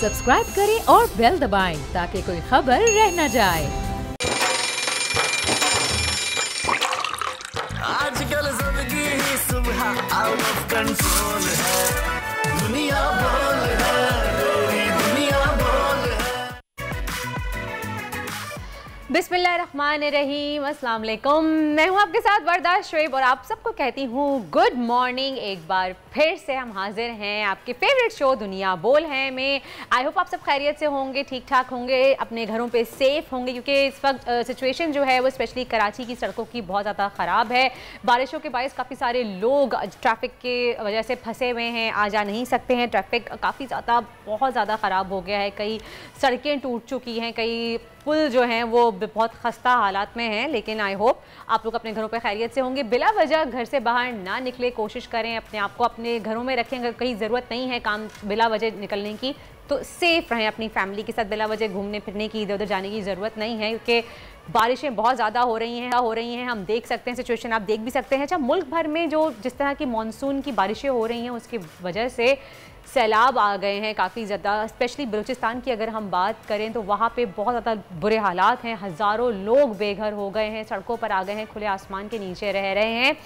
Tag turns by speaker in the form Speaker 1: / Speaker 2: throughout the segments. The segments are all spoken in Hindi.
Speaker 1: सब्सक्राइब करें और बेल दबाएं ताकि कोई खबर रह न जाए।
Speaker 2: आजकल जिंदगी ही सुबह आउट ऑफ कंट्रोल है, दुनिया बोल है, पूरी दुनिया बोल है।
Speaker 3: बिस्मिल्लाहिर्रहमानिर्रहीम, अस्सलाम वालेकुम। मैं हूँ आपके साथ वरदा शुएब और आप सबको कहती हूँ गुड मॉर्निंग। एक बार फिर से हम हाजिर हैं आपके फेवरेट शो दुनिया बोल है में। आई होप आप सब खैरियत से होंगे, ठीक ठाक होंगे, अपने घरों पे सेफ होंगे, क्योंकि इस वक्त सिचुएशन जो है वो स्पेशली कराची की सड़कों की बहुत ज़्यादा ख़राब है। बारिशों के बायस काफ़ी सारे लोग ट्रैफिक के वजह से फंसे हुए हैं, आ जा नहीं सकते हैं। ट्रैफिक काफ़ी ज़्यादा बहुत ज़्यादा ख़राब हो गया है, कई सड़कें टूट चुकी हैं, कई पुल जो हैं वो बहुत खस्ता हालात में हैं। लेकिन आई होप आप लोग अपने घरों पर खैरियत से होंगे। बिला वजह घर से बाहर ना निकले, कोशिश करें अपने आप को अपने घरों में रखें। अगर कहीं ज़रूरत नहीं है काम बिला वजह निकलने की तो सेफ़ रहें। अपनी फैमिली के साथ बिला वजह घूमने फिरने की, इधर उधर जाने की ज़रूरत नहीं है, क्योंकि बारिशें बहुत ज़्यादा हो रही हैं। हम देख सकते हैं, सिचुएशन आप देख भी सकते हैं। अच्छा, मुल्क भर में जिस तरह की मानसून की बारिशें हो रही हैं उसकी वजह से सैलाब आ गए हैं काफ़ी ज़्यादा। स्पेशली बलूचिस्तान की अगर हम बात करें तो वहाँ पे बहुत ज़्यादा बुरे हालात हैं। हज़ारों लोग बेघर हो गए हैं, सड़कों पर आ गए हैं, खुले आसमान के नीचे रह रहे हैं।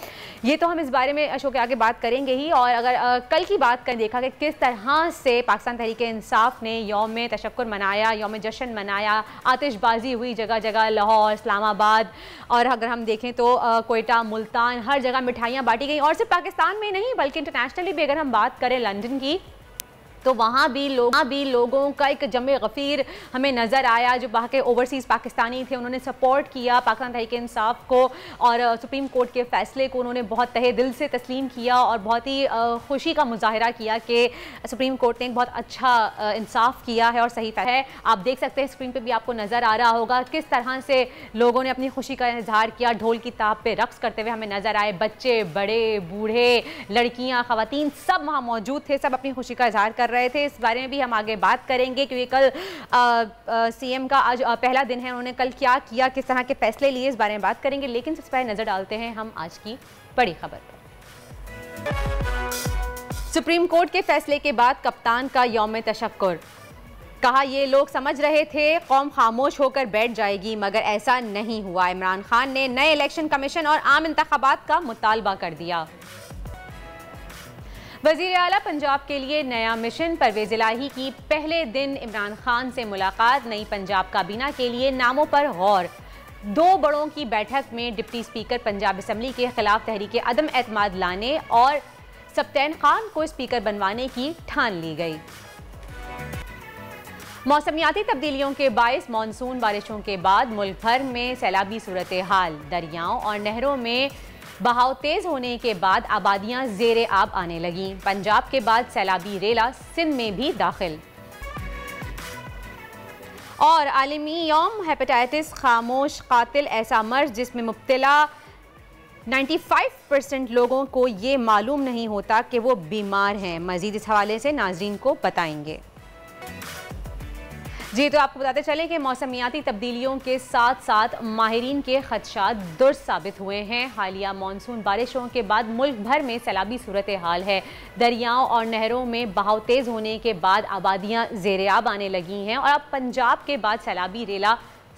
Speaker 3: ये तो हम इस बारे में शो के आगे बात करेंगे ही। और अगर कल की बात करें, देखा कि किस तरह से पाकिस्तान तहरीक-ए-इंसाफ ने यौम तशक्कुर मनाया, यौम जश्न मनाया, आतिशबाजी हुई जगह जगह, लाहौर, इस्लामाबाद, और अगर हम देखें तो कोयटा, मुल्तान, हर जगह मिठाइयाँ बांटी गई। और सिर्फ पाकिस्तान में नहीं बल्कि इंटरनेशनली भी अगर हम बात करें लंदन की, तो वहाँ भी लोगों का एक जमे गफ़ीर हमें नज़र आया। जो वहाँ के ओवरसीज़ पाकिस्तानी थे उन्होंने सपोर्ट किया पाकिस्तान तहरीक-ए-इंसाफ को, और सुप्रीम कोर्ट के फ़ैसले को उन्होंने बहुत तहे दिल से तस्लीम किया और बहुत ही खुशी का मुजाहरा किया कि सुप्रीम कोर्ट ने एक बहुत अच्छा इंसाफ किया है और सही है। आप देख सकते हैं स्क्रीन पर भी आपको नज़र आ रहा होगा किस तरह से लोगों ने अपनी खुशी का इजहार किया। ढोल की ताप पर रक़्स करते हुए हमें नज़र आए, बच्चे, बड़े, बूढ़े, लड़कियाँ, ख़वातीन सब वहाँ मौजूद थे, सब अपनी खुशी का इजहार कर रहे थे। इस बारे में भी हम आगे बात करेंगे, क्योंकि कल सीएम का आज पहला दिन है। उन्होंने कल क्या किया, किस तरह के फैसले लिए, इस बारे में बात करेंगे। लेकिन सबसे पहले नजर डालते हैं हम आज की बड़ी खबर पर। सुप्रीम कोर्ट के फैसले के बाद कप्तान का यौम तशक्कुर। कहा ये लोग समझ रहे थे कौम खामोश होकर बैठ जाएगी, मगर ऐसा नहीं हुआ। इमरान खान ने नए इलेक्शन कमीशन और आम इंतखाबात का मुतालबा कर दिया। वज़ीर आला पंजाब के लिए नया मिशन। परवेज़ इलाही की पहले दिन इमरान खान से मुलाकात। नई पंजाब काबीना के लिए नामों पर गौर। दो बड़ों की बैठक में डिप्टी स्पीकर पंजाब असम्बली के खिलाफ तहरीक अदम एतमाद लाने और सब्तैन खान को स्पीकर बनवाने की ठान ली गई। मौसमियाती तब्दीलियों के बायस मानसून बारिशों के बाद मुल्क भर में सैलाबी सूरत हाल। दरियाओं और नहरों में बहाव तेज होने के बाद आबादियां ज़ेरे आब आने लगीं। पंजाब के बाद सैलाबी रेला सिंध में भी दाखिल। और आलमी यौम हेपेटाइटिस खामोश कातिल, ऐसा मर्ज जिसमें मुब्तला 95% लोगों को ये मालूम नहीं होता कि वो बीमार हैं। मजीद इस हवाले से नाजरीन को बताएंगे। जी, तो आपको बताते चलें कि मौसमियाती तब्दीलियों के साथ साथ माहिरीन के खदशात दुरुस्त साबित हुए हैं। हालिया मानसून बारिशों के बाद मुल्क भर में सैलाबी सूरत हाल है। दरियाओं और नहरों में बहाव तेज़ होने के बाद आबादियां ज़ेर-ए-आब आने लगी हैं, और अब पंजाब के बाद सैलाबी रेला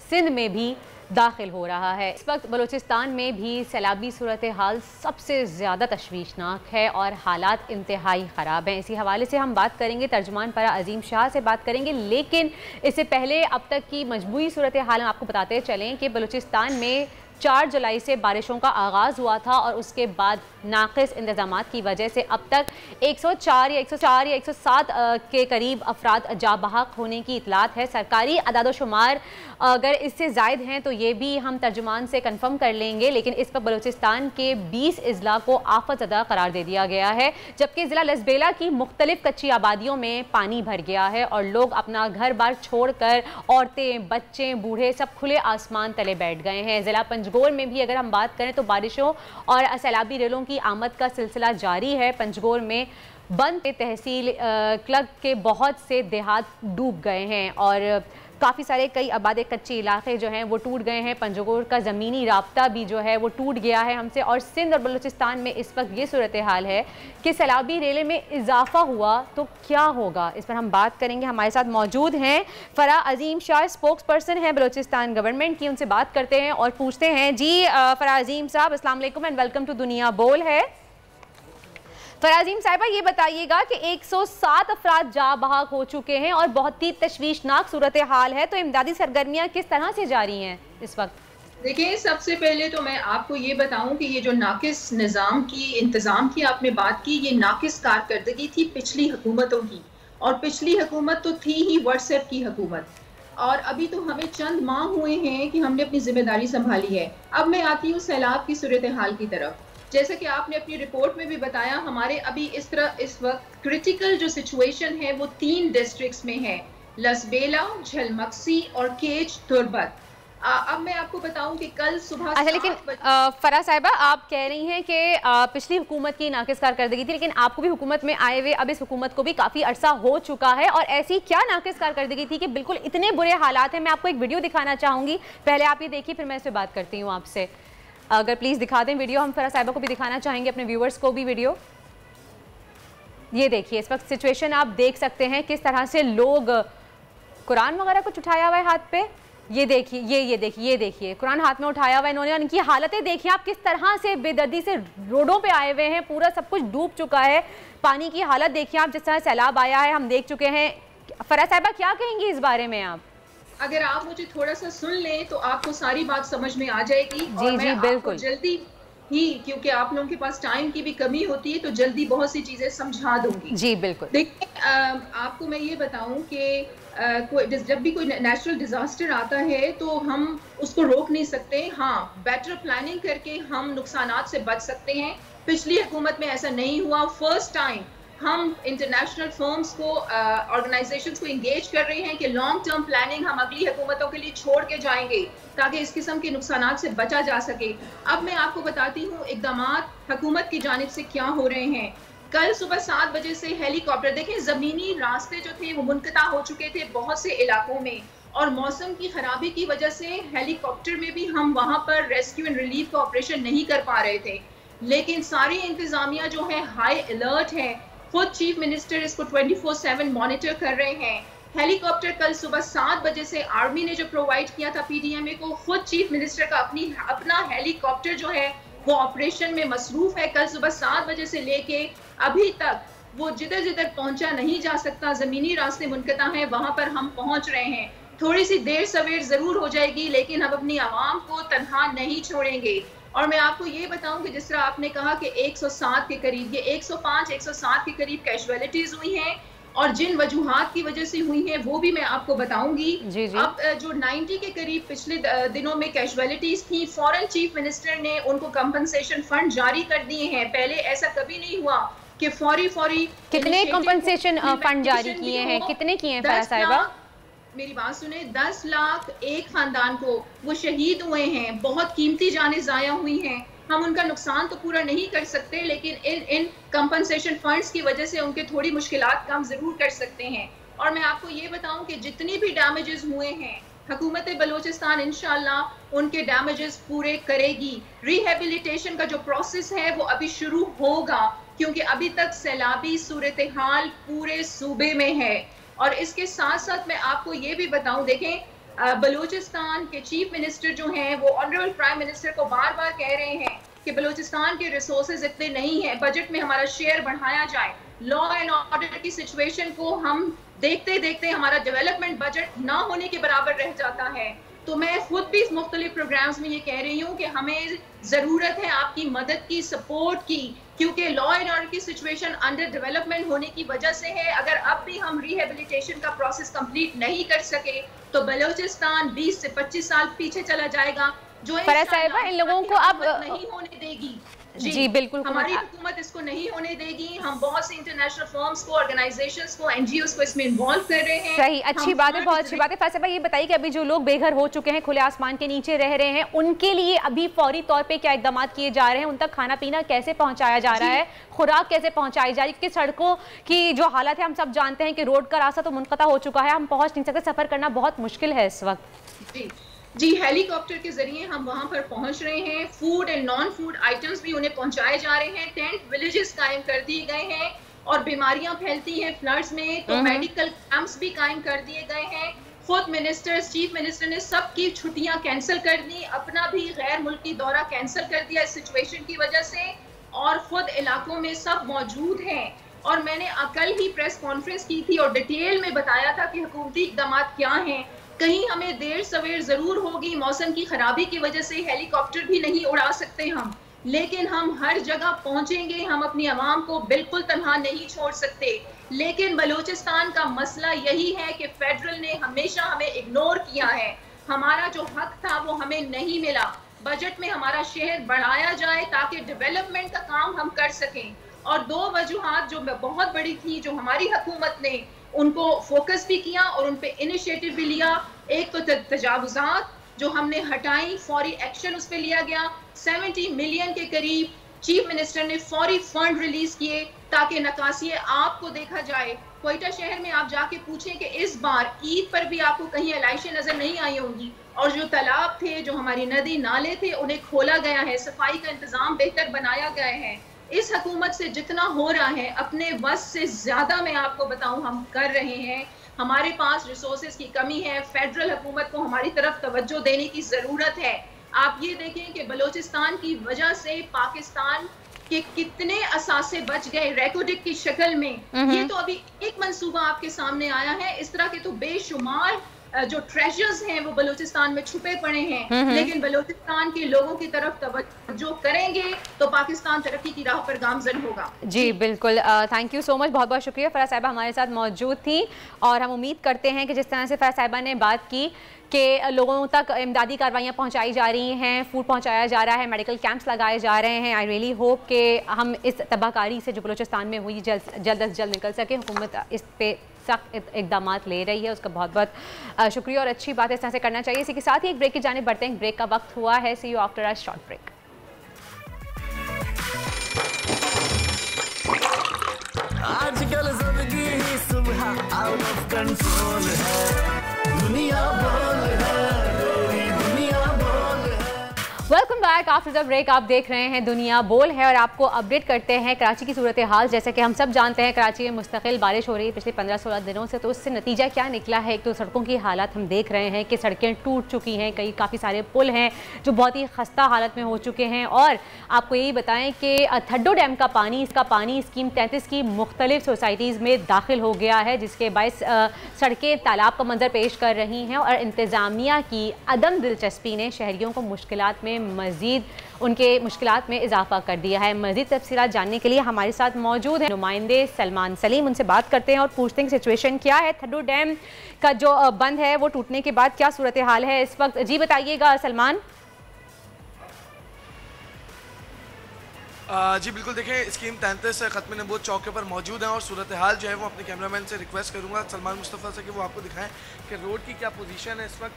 Speaker 3: सिंध में भी दाखिल हो रहा है। इस वक्त बलूचिस्तान में भी सैलाबी सूरत हाल सबसे ज़्यादा तशवीशनाक है और हालात इंतहाई ख़राब हैं। इसी हवाले से हम बात करेंगे, तर्जुमान परा अजीम शाह से बात करेंगे। लेकिन इससे पहले अब तक की मजबूरी सूरत हाल हम आपको बताते चलें कि बलूचिस्तान में 4 जुलाई से बारिशों का आगाज़ हुआ था, और उसके बाद नाक़िस इंतज़ामात की वजह से अब तक 104 या 107 के करीब अफराद जा बहक होने की इतलात है। सरकारी अदाद-ओ-शुमार अगर इससे ज़ायद हैं तो ये भी हम तर्जुमान से कन्फर्म कर लेंगे। लेकिन इस पर बलूचिस्तान के 20 अजला को आफत ज़दा करार दे दिया गया है, जबकि ज़िला लसबेला की मुख्तलिफ कच्ची आबादियों में पानी भर गया है और लोग अपना घर बार छोड़ कर, औरतें, बच्चे, बूढ़े सब खुले आसमान तले बैठ गए हैं। ज़िला पंजगोर में भी अगर हम बात करें तो बारिशों और सैलाबी रेलों की आमद का सिलसिला जारी है। पंजगोर में बंद तहसील क्लब के बहुत से देहात डूब गए हैं और काफ़ी सारे कई आबाद कच्चे इलाके जो हैं वो टूट गए हैं, पंजगोर का ज़मीनी राब्ता भी जो है वो टूट गया है हमसे। और सिंध और बलूचिस्तान में इस वक्त ये सूरत हाल है कि सैलाबी रेले में इजाफा हुआ तो क्या होगा, इस पर हम बात करेंगे। हमारे साथ मौजूद हैं फरा अजीम शाह, स्पोक्स पर्सन है बलूचिस्तान गवर्नमेंट की। उनसे बात करते हैं और पूछते हैं। जी फरा अजीम साहब, अस्सलाम वालेकुम एंड वेलकम टू दुनिया बोल है। फराजीम साहिबा, ये बताइएगा कि 107 अफराद जा बहाक हो चुके हैं और बहुत ही तशवीशनाक सूरत हाल है, तो इमदादी सरगर्मियाँ किस तरह से जारी हैं इस वक्त?
Speaker 4: देखिए, सबसे पहले तो मैं आपको ये बताऊं कि ये जो नाकिस निज़ाम की इंतज़ाम की आपने बात की, ये नाकिस कारकर्दगी थी पिछली हुकूमतों की, और पिछली हुकूमत तो थी ही व्हाट्सएप की हुकूमत। और अभी तो हमें चंद माह हुए हैं कि हमने अपनी जिम्मेदारी संभाली है। अब मैं आती हूँ सैलाब की सूरत हाल की तरफ। जैसे कि आपने अपनी रिपोर्ट में भी बताया, हमारे अभी इस वक्त क्रिटिकल जो सिचुएशन है वो 3 डिस्ट्रिक्ट्स में है, लसबेला, झलमक्सी और केच तुर्बत। अब मैं आपको बताऊं कि कल सुबह
Speaker 3: अच्छा, लेकिन फरा साहिबा, आप कह रही हैं कि पिछली हुकूमत की नाकिस कारकर्दगी थी, लेकिन आपको भी हुकूमत में आए हुए अब इस हुकूमत को भी काफ़ी अरसा हो चुका है, और ऐसी क्या नाकिस कारकर्दगी थी कि बिल्कुल इतने बुरे हालात हैं। मैं आपको एक वीडियो दिखाना चाहूँगी, पहले आप ये देखिए, फिर मैं इससे बात करती हूँ आपसे। अगर प्लीज़ दिखा दें वीडियो, हम फरा साहिबा को भी दिखाना चाहेंगे, अपने व्यूवर्स को भी वीडियो। ये देखिए, इस वक्त सिचुएशन आप देख सकते हैं किस तरह से लोग कुरान वगैरह कुछ उठाया हुआ है हाथ पे। ये देखिए, ये देखिए कुरान हाथ में उठाया हुआ है इन्होंने। इनकी हालतें देखिए आप, किस तरह से बेदर्दी से रोडों पे आए हुए हैं, पूरा सब कुछ डूब चुका है। पानी की हालत देखिए आप, जिस तरह सैलाब आया है, हम देख चुके हैं। फरा साहिबा, क्या कहेंगी इस बारे में आप?
Speaker 4: अगर आप मुझे थोड़ा सा सुन लें तो आपको सारी बात समझ में आ जाएगी।
Speaker 3: जी जी बिल्कुल,
Speaker 4: जल्दी ही, क्योंकि आप लोगों के पास टाइम की भी कमी होती है, तो जल्दी बहुत सी चीजें समझा दूंगी।
Speaker 3: जी बिल्कुल।
Speaker 4: देखिए, आपको मैं ये बताऊं कि जब भी कोई नेचुरल डिजास्टर आता है तो हम उसको रोक नहीं सकते। हाँ, बेटर प्लानिंग करके हम नुकसानात से बच सकते हैं। पिछली हुकूमत में ऐसा नहीं हुआ। फर्स्ट टाइम हम इंटरनेशनल फर्म्स को, ऑर्गेनाइजेशंस को इंगेज कर रहे हैं कि लॉन्ग टर्म प्लानिंग हम अगली हुकूमतों के लिए छोड़ के जाएंगे, ताकि इस किस्म के नुकसानात से बचा जा सके। अब मैं आपको बताती हूँ इक़दामात हुकूमत की जानिब से क्या हो रहे हैं। कल सुबह 7 बजे से हेलीकॉप्टर, देखें ज़मीनी रास्ते जो थे वो मुनक़ता हो चुके थे बहुत से इलाकों में, और मौसम की खराबी की वजह से हेलीकॉप्टर में भी हम वहाँ पर रेस्क्यू एंड रिलीफ का ऑपरेशन नहीं कर पा रहे थे। लेकिन सारी इंतज़ामिया जो है हाई अलर्ट है। खुद चीफ मिनिस्टर इसको 24/7 मॉनिटर कर रहे हैं। हेलीकॉप्टर कल सुबह 7 बजे से आर्मी ने जो प्रोवाइड किया था पीडीएमए को, खुद चीफ मिनिस्टर का अपना हेलीकॉप्टर जो है वो ऑपरेशन में मसरूफ है। कल सुबह 7 बजे से लेके अभी तक वो जिधर जिधर पहुंचा नहीं जा सकता, जमीनी रास्ते मुनक़ता हैं, वहां पर हम पहुंच रहे हैं। थोड़ी सी देर सवेर जरूर हो जाएगी, लेकिन हम अपनी आवाम को तनहा नहीं छोड़ेंगे। और मैं आपको ये बताऊं कि जिस तरह आपने कहा कि 107 के करीब, ये 105-107 के करीब कैजुअलिटीज हुई हैं, और जिन वजूहात की वजह से हुई हैं वो भी मैं आपको बताऊंगी।
Speaker 3: जी जी।
Speaker 4: अब जो 90 के करीब पिछले दिनों में कैजुअलिटीज थी, फॉरेन चीफ मिनिस्टर ने उनको कंपनसेशन फंड जारी कर दिए हैं। पहले ऐसा कभी नहीं हुआ कि फौरी
Speaker 3: कितने कंपनसेशन फंड जारी किए हैं, कितने किए हैं फरा साहिबा?
Speaker 4: मेरी बात सुने, 10 लाख एक खानदान को, वो शहीद हुए हैं, बहुत कीमती जानें ज़ाया हुई हैं। हम उनका नुकसान तो पूरा नहीं कर सकते, लेकिन इन कंपनसेशन फंड्स की वजह से उनके थोड़ी मुश्किलात कम जरूर कर सकते हैं। और मैं आपको ये बताऊं कि जितनी भी डैमेजेस हुए हैं, हुकूमत बलूचिस्तान इंशाल्लाह उनके डैमेजेस पूरे करेगी। रिहेबिलिटेशन का जो प्रोसेस है वो अभी शुरू होगा, क्योंकि अभी तक सैलाबी सूरत हाल पूरे सूबे में है। और इसके साथ साथ मैं आपको ये भी बताऊं, देखें बलूचिस्तान के चीफ मिनिस्टर जो हैं वो ऑनरेबल प्राइम मिनिस्टर को बार बार कह रहे हैं कि बलूचिस्तान के रिसोर्सेज इतने नहीं हैं, बजट में हमारा शेयर बढ़ाया जाए। लॉ एंड ऑर्डर की सिचुएशन को हम देखते देखते हमारा डेवलपमेंट बजट ना होने के बराबर रह जाता है। तो मैं खुद भी मुख्तलिफ प्रोग्राम्स में ये कह रही हूँ कि हमें ज़रूरत है आपकी मदद की, सपोर्ट की, क्योंकि लॉ एंड ऑर्डर की सिचुएशन अंडर डेवलपमेंट होने की वजह से है। अगर अब भी हम रिहेबिलिटेशन का प्रोसेस कंप्लीट नहीं कर सके तो बलूचिस्तान 20 से 25 साल पीछे चला जाएगा, जो
Speaker 3: फरा साहिबा इन लोगों को अब
Speaker 4: नहीं होने देगी।
Speaker 3: जी बिल्कुल,
Speaker 4: हमारी हुकूमत इसको नहीं होने देगी। हम बहुत से इंटरनेशनल फर्म्स को, ऑर्गेनाइजेशंस को, एनजीओस को इसमें इन्वॉल्व कर रहे हैं।
Speaker 3: सही, अच्छी बात है, बहुत अच्छी बात है। फैसल भाई ये बताइए कि अभी जो लोग बेघर हो चुके हैं, खुले आसमान के नीचे रह रहे हैं, उनके लिए अभी फौरी तौर पे क्या इकदाम किए जा रहे हैं? उन तक खाना पीना कैसे पहुंचाया जा रहा है, खुराक कैसे पहुंचाई जा रही है? क्योंकि सड़कों की जो हालत है हम सब जानते हैं कि रोड का रास्ता तो मुनक़ता हो चुका है, हम पहुंच नहीं सकते, सफर करना बहुत मुश्किल है इस वक्त।
Speaker 4: जी, हेलीकॉप्टर के जरिए हम वहां पर पहुंच रहे हैं। Food and non food items भी उन्हें पहुंचाए जा रहे हैं। टेंट विलेजेस कायम कर दिए गए हैं और बीमारियां फैलती हैं फ्लड्स में तो मेडिकल कैंप्स भी कायम कर दिए गए हैं। खुद मिनिस्टर्स, चीफ मिनिस्टर ने सबकी छुट्टियां कैंसिल कर दी, अपना भी गैर मुल्की दौरा कैंसिल कर दिया इस सिचुएशन की वजह से, और खुद इलाकों में सब मौजूद हैं। और मैंने कल ही प्रेस कॉन्फ्रेंस की थी और डिटेल में बताया था कि हुकूमती इक़दाम क्या हैं। कहीं हमें देर सवेर जरूर होगी, मौसम की खराबी की वजह से हेलीकॉप्टर भी नहीं उड़ा सकते हम, लेकिन हम हर जगह पहुंचेंगे। हम अपनी आवाम को बिल्कुल तनहा नहीं छोड़ सकते। लेकिन बलूचिस्तान का मसला यही है कि फेडरल ने हमेशा हमें इग्नोर किया है। हमारा जो हक था वो हमें नहीं मिला। बजट में हमारा शहर बढ़ाया जाए ताकि डेवलपमेंट का काम हम कर सकें। और दो वजूहात जो बहुत बड़ी थी, जो हमारी हुकूमत ने उनको फोकस भी किया और उन पे इनिशिएटिव भी लिया। एक तो तजावुज़ात जो हमने हटाई, फौरी एक्शन उस पे लिया गया। 70 मिलियन के करीब चीफ मिनिस्टर ने फौरी फंड रिलीज किए ताकि नकासी आपको देखा जाए। क्वेटा शहर में आप जाके पूछें कि इस बार ईद पर भी आपको कहीं एलाइशें नजर नहीं आई होंगी। और जो तालाब थे, जो हमारी नदी नाले थे, उन्हें खोला गया है, सफाई का इंतजाम बेहतर बनाया गया है। इस हुकूमत से जितना हो रहा है अपने बस से ज्यादा मैं आपको बताऊं हम कर रहे हैं। हमारे पास रिसोर्सेज की कमी है। फेडरल हुकूमत को हमारी तरफ तवज्जो देने की जरूरत है। आप ये देखें कि बलूचिस्तान की वजह से पाकिस्तान के कितने असासे बच गए रेकोडिक की शक्ल में। ये तो अभी एक मंसूबा आपके सामने आया है। इस तरह के तो बेशुमार जो ट्रेजर्स हैं वो बलूचिस्तान में छुपे पड़े हैं। लेकिन बलूचिस्तान के लोगों की तरफ तवज्जो करेंगे तो पाकिस्तान तरक्की की राह पर गामजन होगा।
Speaker 3: जी बिल्कुल, थैंक यू सो मच, बहुत बहुत शुक्रिया। फराज साहिबा हमारे साथ मौजूद थी और हम उम्मीद करते हैं कि जिस तरह से फराज साहिबा ने बात की कि लोगों तक इमदादी कार्रवाइयाँ पहुँचाई जा रही हैं, फूड पहुँचाया जा रहा है, मेडिकल कैंप्स लगाए जा रहे हैं। आई रियली होप कि हम इस तबाहकारी से जो बलूचिस्तान में हुई जल्द अज जल्द निकल सके। हुकूमत इस पे सख्त इक़दाम ले रही है, उसका बहुत बहुत शुक्रिया और अच्छी बात है, इस तरह से करना चाहिए। इसी के साथ ही एक ब्रेक की जाने बढ़ते हैं। ब्रेक का वक्त हुआ है। See you after a short break.
Speaker 2: आजकल जिंदगी ही सुबह आउट ऑफ कंट्रोल है। दुनिया बोल है, तेरी दुनिया बोल है।
Speaker 3: Welcome back after the break. आप देख रहे हैं दुनिया बोल है और आपको अपडेट करते हैं कराची की सूरत हाल। जैसे कि हम सब जानते हैं कराची में मुस्तकिल बारिश हो रही है पिछले 15-16 दिनों से, तो उससे नतीजा क्या निकला है? एक तो सड़कों की हालत हम देख रहे हैं कि सड़कें टूट चुकी हैं, कई काफ़ी सारे पुल हैं जो बहुत ही खस्ता हालत में हो चुके हैं। और आपको यही बताएं कि थड्डो डैम का पानी, इसका पानी स्कीम 33 की मुख्तलिफ सोसाइटीज़ में दाखिल हो गया है, जिसके बायस सड़कें तालाब का मंजर पेश कर रही हैं। और इंतज़ामिया की अदम दिलचस्पी ने शहरियों को मुश्किलात में मज़ीद उनके मुश्किलात में इजाफा कर दिया है। मज़ीद तफसीलात जानने के लिए हमारे साथ मौजूद हैं नुमाइंदे सलमान सलीम। उनसे बात करते हैं और पूछते हैं सिचुएशन क्या है, थड्डो डैम का जो बंद है वो टूटने के बाद क्या सूरत हाल है इस वक्त। जी बताइएगा सलमान।
Speaker 5: जी बिल्कुल, देखें स्कीम 33 ख़त्म नबूत चौक के पर मौजूद हैं और सूरत हाल जो है वो अपने कैमरामैन से रिक्वेस्ट करूंगा सलमान मुस्तफ़ा से कि वो आपको दिखाएं कि रोड की क्या पोजीशन है इस वक्त।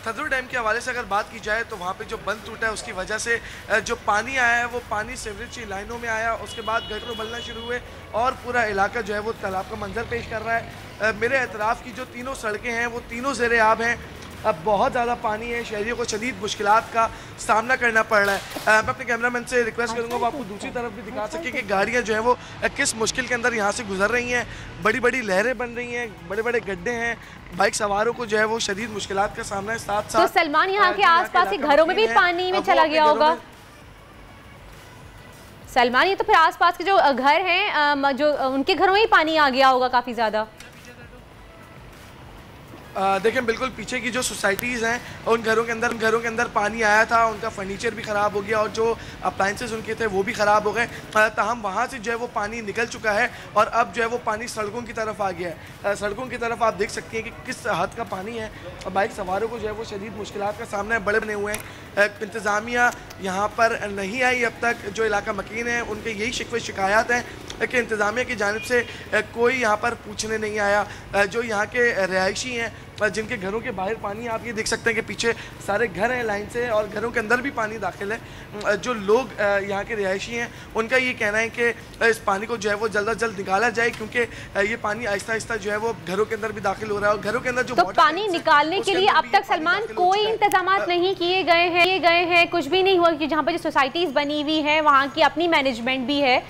Speaker 5: थड्डो डैम के हवाले से अगर बात की जाए तो वहाँ पे जो बंद टूटा है उसकी वजह से जो पानी आया है वो पानी सीवरेज की लाइनों में आया, उसके बाद गटर उबलना शुरू हुए और पूरा इलाका जो है वो तालाब का मंजर पेश कर रहा है। मेरे एतराफ़ की जो तीनों सड़कें हैं वो तीनों ज़ेरे आब हैं। अब बहुत ज़्यादा पानी है, शहरियों को शदीद मुश्किलात का सामना करना पड़ रहा है। मैं अपने कैमरामैन से रिक्वेस्ट करूंगा वो आपको दूसरी तरफ भी दिखा सके कि गाड़ियां जो है वो किस मुश्किल के अंदर यहाँ से गुजर रही हैं। बड़ी बड़ी लहरें बन रही हैं, बड़े बड़े गड्ढे हैं, बाइक सवारों को जो है वो शदीद मुश्किलात का सामना है। साथ साथ
Speaker 3: तो सलमान यहाँ के आसपास के घरों में भी पानी में चला गया होगा सलमान। ये तो फिर आसपास के जो घर हैं जो उनके घरों में ही पानी आ गया होगा काफ़ी ज़्यादा।
Speaker 5: देखें बिल्कुल पीछे की जो सोसाइटीज़ हैं उन घरों के अंदर पानी आया था, उनका फर्नीचर भी ख़राब हो गया और जो अप्लाइंसेस उनके थे वो भी ख़राब हो गए। ताहम वहाँ से जो है वो पानी निकल चुका है और अब जो है वो पानी सड़कों की तरफ आ गया है। सड़कों की तरफ आप देख सकते हैं कि किस हद का पानी है। बाइक सवारों को जो है वो शदीद मुश्किलात का सामना है, बड़े बने हुए हैं। इंतज़ामिया यहाँ पर नहीं आई अब तक। जो इलाका मकीन है उनके यही शिकवे शिकायत हैं कि इंतज़ामिया की जानिब से कोई यहाँ पर पूछने नहीं आया। जो यहाँ के रिहायशी हैं जिनके घरों के बाहर पानी, आप ये देख सकते हैं कि पीछे सारे घर हैं लाइन से और घरों के अंदर भी पानी दाखिल है। जो लोग यहाँ के रिहायशी हैं उनका ये कहना है कि इस पानी को जो है वो जल्द अज जल्द निकाला जाए, क्योंकि ये पानी आहिस्ता आहिस्ता जो है वो घरों के अंदर भी दाखिल हो रहा है और घरों के अंदर जो
Speaker 3: तो पानी निकालने के लिए अब तक सलमान कोई इंतजाम नहीं किए गए हैं, कुछ भी नहीं हुआ कि जहाँ पर जो सोसाइटीज़ बनी हुई है वहाँ की अपनी मैनेजमेंट भी है,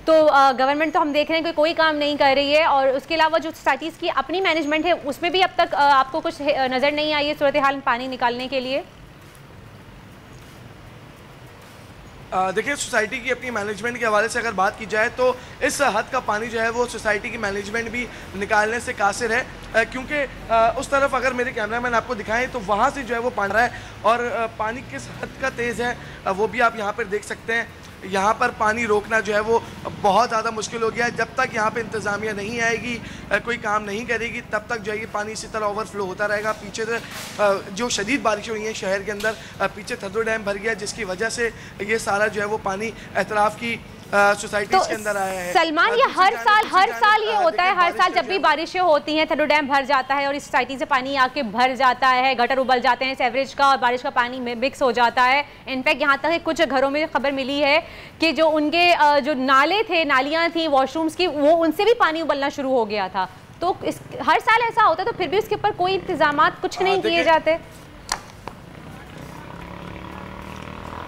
Speaker 3: तो गवर्नमेंट तो हम देख रहे हैं कि कोई काम नहीं कर रही है और उसके अलावा जो सोसाइटीज़ की अपनी मैनेजमेंट है उसमें भी अब तक आपको कुछ नज़र नहीं आई है सूरत हाल पानी निकालने के लिए।
Speaker 5: देखिए सोसाइटी की अपनी मैनेजमेंट के हवाले से अगर बात की जाए तो इस हद का पानी जो है वो सोसाइटी की मैनेजमेंट भी निकालने से कासिर है, क्योंकि उस तरफ अगर मेरे कैमरामैन आपको दिखाएं तो वहाँ से जो है वो पानी रहा है और पानी किस हद का तेज़ है वो भी आप यहाँ पर देख सकते हैं। यहाँ पर पानी रोकना जो है वो बहुत ज़्यादा मुश्किल हो गया है। जब तक यहाँ पे इंतज़ामिया नहीं आएगी, कोई काम नहीं करेगी, तब तक जो है ये पानी इसी तरह ओवरफ्लो होता रहेगा। पीछे से जो शदीद बारिश हुई है शहर के अंदर, पीछे थदर डैम भर गया जिसकी वजह से ये सारा जो है वो पानी एतराफ़ की सोसाइटीज़ के अंदर आया है।
Speaker 3: सलमान, ये हर साल ये होता है, हर साल जब भी बारिशें होती हैं थदर डैम भर जाता है और इस सोसाइटी से पानी आके भर जाता है, गटर उबल जाते हैं, सेवरेज का और बारिश का पानी में मिक्स हो जाता है। इनफैक्ट यहाँ तक कुछ घरों में खबर मिली है कि जो उनके जो नाले थे, नालियाँ थी वॉशरूम्स की, वो उनसे भी पानी उबलना शुरू हो गया था। तो हर साल ऐसा होता है, तो फिर भी उसके ऊपर कोई इंतजाम कुछ नहीं किए जाते।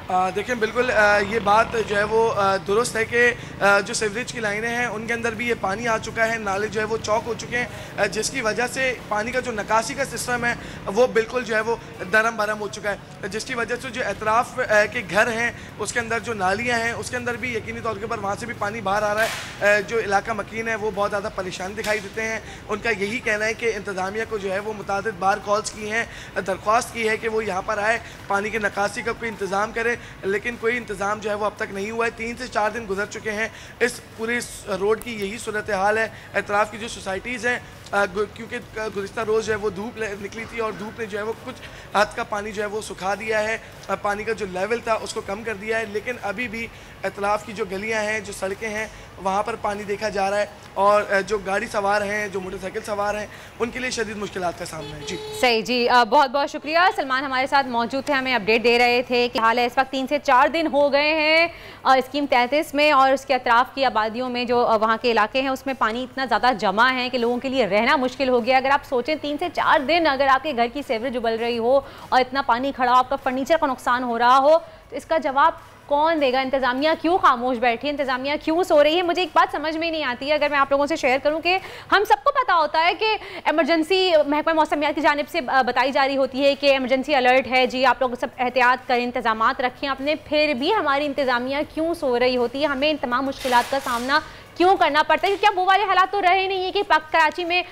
Speaker 5: देखिए बिल्कुल ये बात जो है वो दुरुस्त है कि जो सीवरेज की लाइनें हैं उनके अंदर भी ये पानी आ चुका है, नाले जो है वो चौक हो चुके हैं, जिसकी वजह से पानी का जो निकासी का सिस्टम है वो बिल्कुल जो है वो दरम भरम हो चुका है, जिसकी वजह से जो एतराफ़ के घर हैं उसके अंदर जो नालियाँ हैं उसके अंदर भी यकीनी तौर के ऊपर वहाँ से भी पानी बाहर आ रहा है। जो इलाका मकीन है वो बहुत ज़्यादा परेशान दिखाई देते हैं। उनका यही कहना है कि इंतज़ामिया को जो है वो मुतादिद बार कॉल्स की हैं, दरख्वास्त की है कि वो यहाँ पर आए, पानी की निकासी का कोई इंतज़ाम करे, लेकिन कोई इंतज़ाम जो है वो अब तक नहीं हुआ है। 3 से 4 दिन गुजर चुके हैं। इस पूरे रोड की यही सूरत हाल है। एतराफ़ की जो सोसाइटीज़ हैं, क्योंकि गुज़िश्ता रोज़ जो है वो धूप निकली थी और धूप ने जो है वो कुछ हद का पानी जो है वो सुखा दिया है, पानी का जो लेवल था उसको कम कर दिया है, लेकिन अभी भी एतराफ़ की जो गलियां हैं, जो सड़कें हैं, वहाँ पर पानी देखा जा रहा है और जो गाड़ी सवार हैं, जो मोटरसाइकिल सवार हैं, उनके लिए शदीद मुश्किलात का सामना है। जी
Speaker 3: सही जी, बहुत बहुत शुक्रिया। सलमान हमारे साथ मौजूद थे, हमें अपडेट दे रहे थे कि हाल है इस वक्त 3 से 4 दिन हो गए हैं स्कीम 33 में और उसके अतराफ़ की आबादियों में जो वहाँ के इलाके हैं उसमें पानी इतना ज़्यादा जमा है कि लोगों के लिए रहना मुश्किल हो गया। अगर आप सोचें 3 से 4 दिन अगर आपके घर की सीवरेज उबल रही हो और इतना पानी खड़ा हो, आपका फर्नीचर का नुकसान हो रहा हो, तो इसका जवाब कौन देगा? इंतज़ामिया क्यों खामोश बैठी है? इंतज़ामिया क्यों सो रही है? मुझे एक बात समझ में नहीं आती है, अगर मैं आप लोगों से शेयर करूं कि हम सबको पता होता है कि इमरजेंसी महकमा मौसमियात की जानिब से बताई जा रही होती है कि इमरजेंसी अलर्ट है जी, आप लोग सब एहतियात करें, इंतज़ामात रखें अपने, फिर भी हमारी इंतज़ामिया क्यों सो रही होती है? हमें इन तमाम मुश्किलात का सामना क्यों करना पड़ता है? क्योंकि अब वो वाले हालात तो रहे नहीं है कि कराची में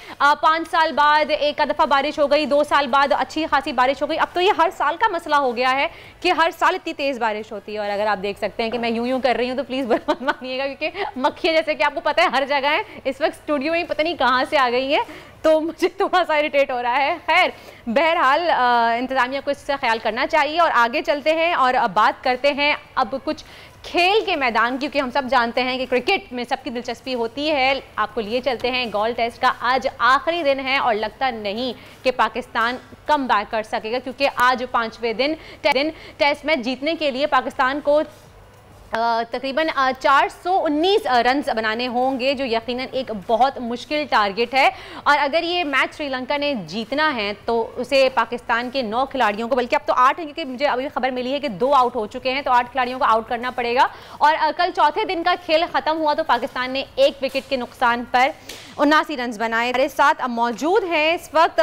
Speaker 3: 5 साल बाद एक दफ़ा बारिश हो गई, 2 साल बाद अच्छी खासी बारिश हो गई। अब तो ये हर साल का मसला हो गया है कि हर साल इतनी तेज़ बारिश होती है। और अगर आप देख सकते हैं कि मैं यूं कर रही हूँ तो प्लीज़ बुरा मत मानिएगा, क्योंकि मक्खियाँ जैसे कि आपको पता है हर जगह है, इस वक्त स्टूडियो में पता नहीं कहाँ से आ गई है, तो मुझे थोड़ा सा इरिटेट हो रहा है। खैर बहरहाल इंतज़ामिया को इससे ख्याल करना चाहिए। और आगे चलते हैं और अब बात करते हैं अब कुछ खेल के मैदान, क्योंकि हम सब जानते हैं कि क्रिकेट में सबकी दिलचस्पी होती है। आपको लिए चलते हैं गोल्ड टेस्ट का आज आखिरी दिन है और लगता नहीं कि पाकिस्तान कम बैक कर सकेगा, क्योंकि आज 5वें दिन टेस्ट मैच जीतने के लिए पाकिस्तान को तकरीबन 419 रन बनाने होंगे, जो यकीनन एक बहुत मुश्किल टारगेट है। और अगर ये मैच श्रीलंका ने जीतना है तो उसे पाकिस्तान के 9 खिलाड़ियों को, बल्कि अब तो 8 हैं क्योंकि मुझे अभी खबर मिली है कि 2 आउट हो चुके हैं, तो 8 खिलाड़ियों को आउट करना पड़ेगा। और कल चौथे दिन का खेल ख़त्म हुआ तो पाकिस्तान ने 1 विकेट के नुकसान पर 79 रन बनाए। हमारे साथ अब मौजूद हैं इस वक्त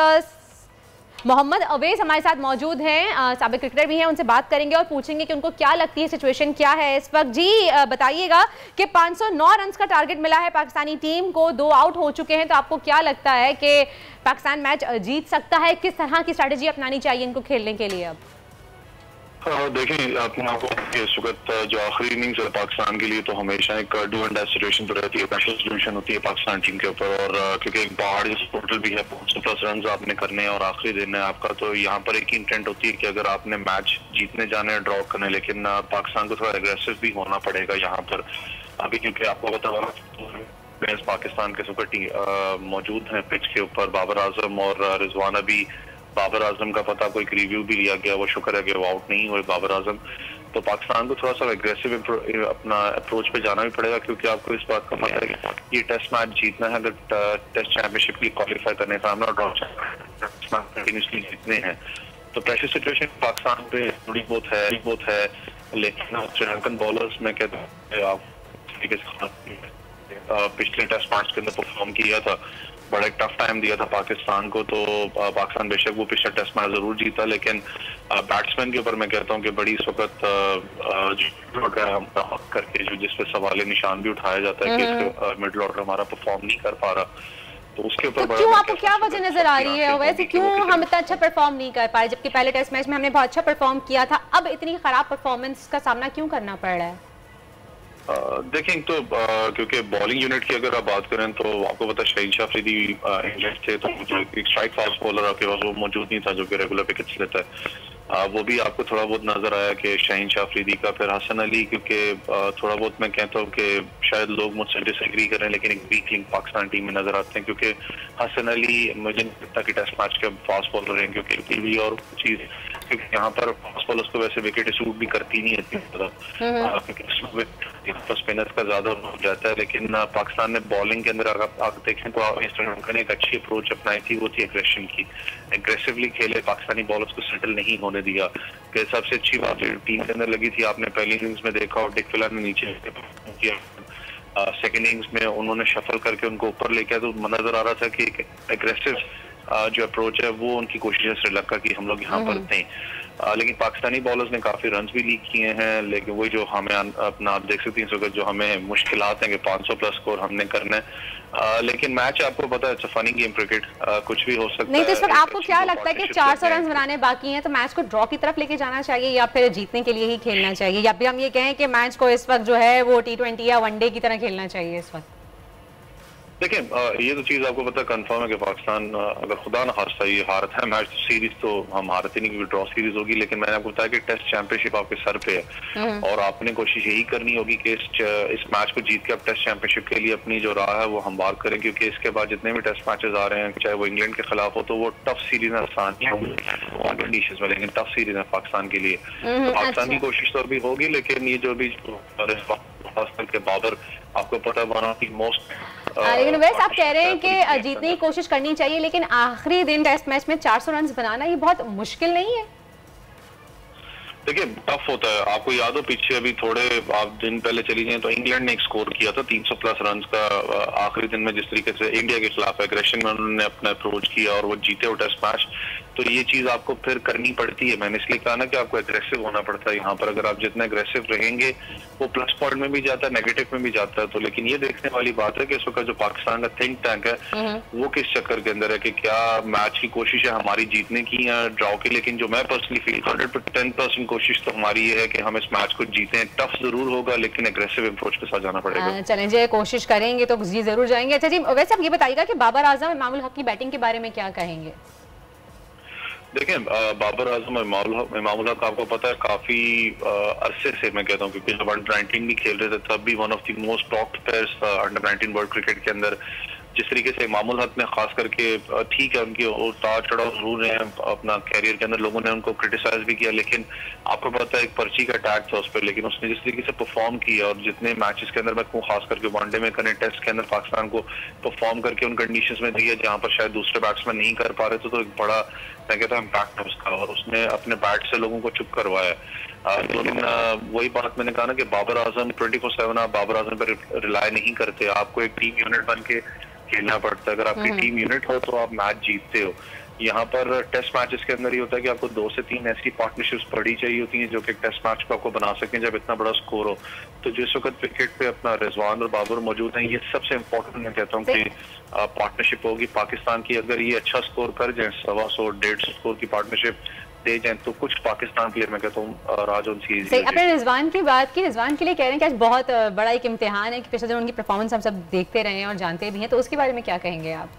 Speaker 3: मोहम्मद अवैस हमारे साथ मौजूद हैं, साबिक क्रिकेटर भी हैं, उनसे बात करेंगे और पूछेंगे कि उनको क्या लगती है सिचुएशन क्या है इस वक्त। जी बताइएगा कि 509 रन का टारगेट मिला है पाकिस्तानी टीम को, 2 आउट हो चुके हैं, तो आपको क्या लगता है कि पाकिस्तान मैच जीत सकता है? किस तरह की स्ट्रैटेजी अपनानी चाहिए इनको खेलने के लिए? अब
Speaker 6: देखिए आपको इस वक्त जो आखिरी इनिंग्स है पाकिस्तान के लिए तो हमेशा एक डू एंड डाई सिचुएशन तो रहती है, प्रेशर सिचुएशन होती है पाकिस्तान टीम के ऊपर। और क्योंकि एक बाहर टोटल भी है 500+ रन आपने करने हैं और आखिरी दिन है आपका, तो यहाँ पर एक ही इंटेंट होती है कि अगर आपने मैच जीतने जाने हैं, ड्रॉ करने, लेकिन पाकिस्तान को थोड़ा एग्रेसिव भी होना पड़ेगा यहाँ पर अभी, क्योंकि आपको पता होगा पाकिस्तान के सुपर टीम मौजूद हैं पिच के ऊपर। बाबर आजम और रिजवान, अभी बाबर आजम का पता कोई रिव्यू भी लिया गया, वो शुक्र है कि वो आउट नहीं हुए बाबर आजम। तो पाकिस्तान को थोड़ा सा एग्रेसिव अपना अप्रोच पे जाना भी पड़ेगा, क्योंकि आपको इस बात का पता है कि ये टेस्ट मैच जीतना है, अगर टेस्ट चैंपियनशिप के लिए क्वालिफाई करने का सामना ड्रॉ कंटिन्यूसली जीतने हैं। तो प्रेशर सिचुएशन पाकिस्तान पे थोड़ी बहुत है, लेकिन श्रीलंकन बॉलर्स में कहता हूँ आप पिछले टेस्ट मैच के अंदर परफॉर्म किया था, बड़ा एक टफ टाइम दिया था पाकिस्तान को। तो पाकिस्तान बेशक वो पिछला टेस्ट मैच जरूर जीता, लेकिन बैट्समैन के ऊपर मैं कहता हूँ कि बड़ी इस वक्त करके जो जिस पे सवाल निशान भी उठाया जाता है कि मिडिल ऑर्डर हमारा परफॉर्म नहीं कर पा रहा, तो उसके ऊपर
Speaker 3: तो क्यों आपको क्या वजह नजर आ रही है? वैसे क्यों हम इतना अच्छा परफॉर्म नहीं कर पाए, जबकि पहले टेस्ट मैच में हमने बहुत अच्छा परफॉर्म किया था, अब इतनी खराब परफॉर्मेंस का सामना क्यों करना पड़ रहा है?
Speaker 6: देखें तो क्योंकि बॉलिंग यूनिट की अगर आप बात करें तो आपको पता है शाहीन शाह अफरीदी इंग्लैंड थे, तो एक स्ट्राइक फास्ट बॉलर आपके पास वो मौजूद नहीं था जो कि रेगुलर विकेट्स लेता है। वो भी आपको थोड़ा बहुत नजर आया कि शाहीन शाह अफरीदी का, फिर हसन अली, क्योंकि थोड़ा बहुत मैं कहता हूँ कि शायद लोग मुझसे डिसएग्री करें, लेकिन एक वीक लिंक पाकिस्तान टीम में नजर आते हैं, क्योंकि हसन अली मुझे नहीं लगता कि टेस्ट मैच के फास्ट बॉलर हैं, क्योंकि और चीज क्योंकि यहाँ पर फास्ट बॉलर्स को वैसे विकेट सूट भी करती नहीं है, क्योंकि स्पिनर्स का ज्यादा हो जाता है। लेकिन पाकिस्तान ने बॉलिंग के अंदर आप देखें तो श्रीलंका ने एक अच्छी अप्रोच अपनाई थी, वो थी एग्रेशन की। एग्रेसिवली खेले, पाकिस्तानी बॉलर्स को सेटल नहीं होने दिया। कि सबसे अच्छी बात टीम के अंदर लगी थी, आपने पहली इनिंग्स में देखा और डिक फिलर ने नीचे किया, सेकेंड इनिंग्स में उन्होंने शफल करके उनको ऊपर लेके आया, तो नजर आ रहा था कि एग्रेसिव जो अप्रोच है वो उनकी कोशिश है श्रीलंका की, हम लोग यहाँ पर थे। लेकिन पाकिस्तानी बॉलर्स ने काफी रन भी लीक किए हैं, लेकिन वही जो हमें अपना आप देख सकते हैं जो हमें मुश्किलात हैं कि 500+ स्कोर हमने करना है। लेकिन मैच आपको पता है फनी गेम क्रिकेट, कुछ भी हो सकता है।
Speaker 3: नहीं तो इस वक्त आपको क्या लगता है कि 400 रन बनाने बाकी हैं, तो मैच को ड्रॉ की तरफ लेके जाना चाहिए या फिर जीतने के लिए ही खेलना चाहिए, या फिर हम ये कहें कि मैच को इस वक्त जो है वो T20 या वनडे की तरह खेलना चाहिए इस वक्त?
Speaker 6: देखिए ये तो चीज आपको पता कंफर्म है कि पाकिस्तान अगर खुदा न खास्ता ये हारत है मैच सीरीज, तो हम हारते नहीं क्योंकि ड्रॉ सीरीज होगी। लेकिन मैंने आपको बताया कि टेस्ट चैंपियनशिप आपके सर पे है और आपने कोशिश यही करनी होगी कि इस मैच को जीत के आप टेस्ट चैंपियनशिप के लिए अपनी जो राह है वो हमवार करें, क्योंकि इसके बाद जितने भी टेस्ट मैचेस आ रहे हैं, चाहे वो इंग्लैंड के खिलाफ हो, तो वो टफ सीरीज है, आसान नहीं होंगे कंडीशन में, लेकिन टफ सीरीज है पाकिस्तान के लिए। तो पाकिस्तान की कोशिश तो अभी होगी, लेकिन ये जो भी के बाबर आपको पता है
Speaker 3: लेकिन वैसे आप कह रहे हैं कि जीतने की कोशिश करनी चाहिए, लेकिन आखिरी दिन टेस्ट मैच में 400 रन बनाना ये बहुत मुश्किल नहीं है?
Speaker 6: देखिए टफ होता है, आपको याद हो पीछे अभी थोड़े आप दिन पहले चली जाएं तो इंग्लैंड ने एक स्कोर किया था 300+ रन का आखिरी दिन में, जिस तरीके से इंडिया के खिलाफ एग्रेशन में उन्होंने अपना अप्रोच किया और वो जीते वो टेस्ट मैच। तो ये चीज आपको फिर करनी पड़ती है, मैंने इसलिए कहा ना कि आपको एग्रेसिव होना पड़ता है यहाँ पर। अगर आप जितना एग्रेसिव रहेंगे वो प्लस पॉइंट में भी जाता है, नेगेटिव में भी जाता है। तो लेकिन ये देखने वाली बात है कि इस वक्त जो पाकिस्तान का थिंक टैंक है वो किस चक्कर के अंदर है, कि क्या मैच की कोशिश है हमारी जीतने की या ड्रॉ की। लेकिन जो मैं पर्सनली फील 110% कोशिश तो हमारी ये है कि हम इस मैच को जीतें। टफ जरूर होगा लेकिन एग्रेसिव अप्रोच के साथ जाना पड़ेगा।
Speaker 3: चलें जी, कोशिश करेंगे तो जी जरूर जाएंगे। अच्छा जी, वैसे आप ये बताइएगा कि बाबर आजम, इमामुल हक की बैटिंग के बारे में क्या कहेंगे?
Speaker 6: देखें बाबर आजम और इमामुल हक आपको पता है काफी अरसे से मैं कहता हूँ, क्योंकि जब अंडर-19 भी खेल रहे थे तब भी one of the most top players under-19 world cricket के अंदर। जिस तरीके से इमामुल हक ने खास करके, ठीक है उनकी उतार चढ़ाव जरूर है अपना कैरियर के अंदर, लोगों ने उनको क्रिटिसाइज भी किया, लेकिन आपको पता है एक पर्ची का अटैक था उस पर। लेकिन उसने जिस तरीके से परफॉर्म किया और जितने मैचेस के अंदर मैं कहूँ खास करके वनडे में करें, टेस्ट के अंदर पाकिस्तान को परफॉर्म करके उन कंडीशंस में दिया जहाँ पर शायद दूसरे बैट्समैन नहीं कर पा रहे थे, तो एक बड़ा मैं कहता हूँ इम्पैक्ट है उसका, और उसने अपने बैट से लोगों को चुप करवाया। लेकिन वही बात मैंने कहा ना कि बाबर आजम 24/7 आप बाबर आजम पर रिलाय नहीं करते, आपको एक टीम यूनिट बन के खेलना पड़ता है। अगर आपकी टीम यूनिट हो तो आप मैच जीतते हो, यहाँ पर टेस्ट मैचेस के अंदर ये होता है कि आपको 2 से 3 ऐसी पार्टनरशिप्स बड़ी चाहिए होती हैं जो कि टेस्ट मैच को आपको बना सकें जब इतना बड़ा स्कोर हो। तो जिस वक्त विकेट पे अपना रिजवान और बाबर मौजूद हैं, ये सबसे इम्पोर्टेंट मैं कहता हूँ कि पार्टनरशिप होगी पाकिस्तान की। अगर ये अच्छा स्कोर कर जाए, 125-150 स्कोर की पार्टनरशिप दे जाए, तो कुछ पाकिस्तान प्लेयर मैं कहता हूँ राज उन सीरीज।
Speaker 3: सही, अपने रिजवान की बात की, रिजवान के लिए कह रहे हैं कि आज बहुत बड़ा एक इम्तिहान है कि पिछले दिन उनकी परफॉर्मेंस हम सब देखते रहे हैं और जानते भी हैं, तो उसके बारे में क्या कहेंगे आप?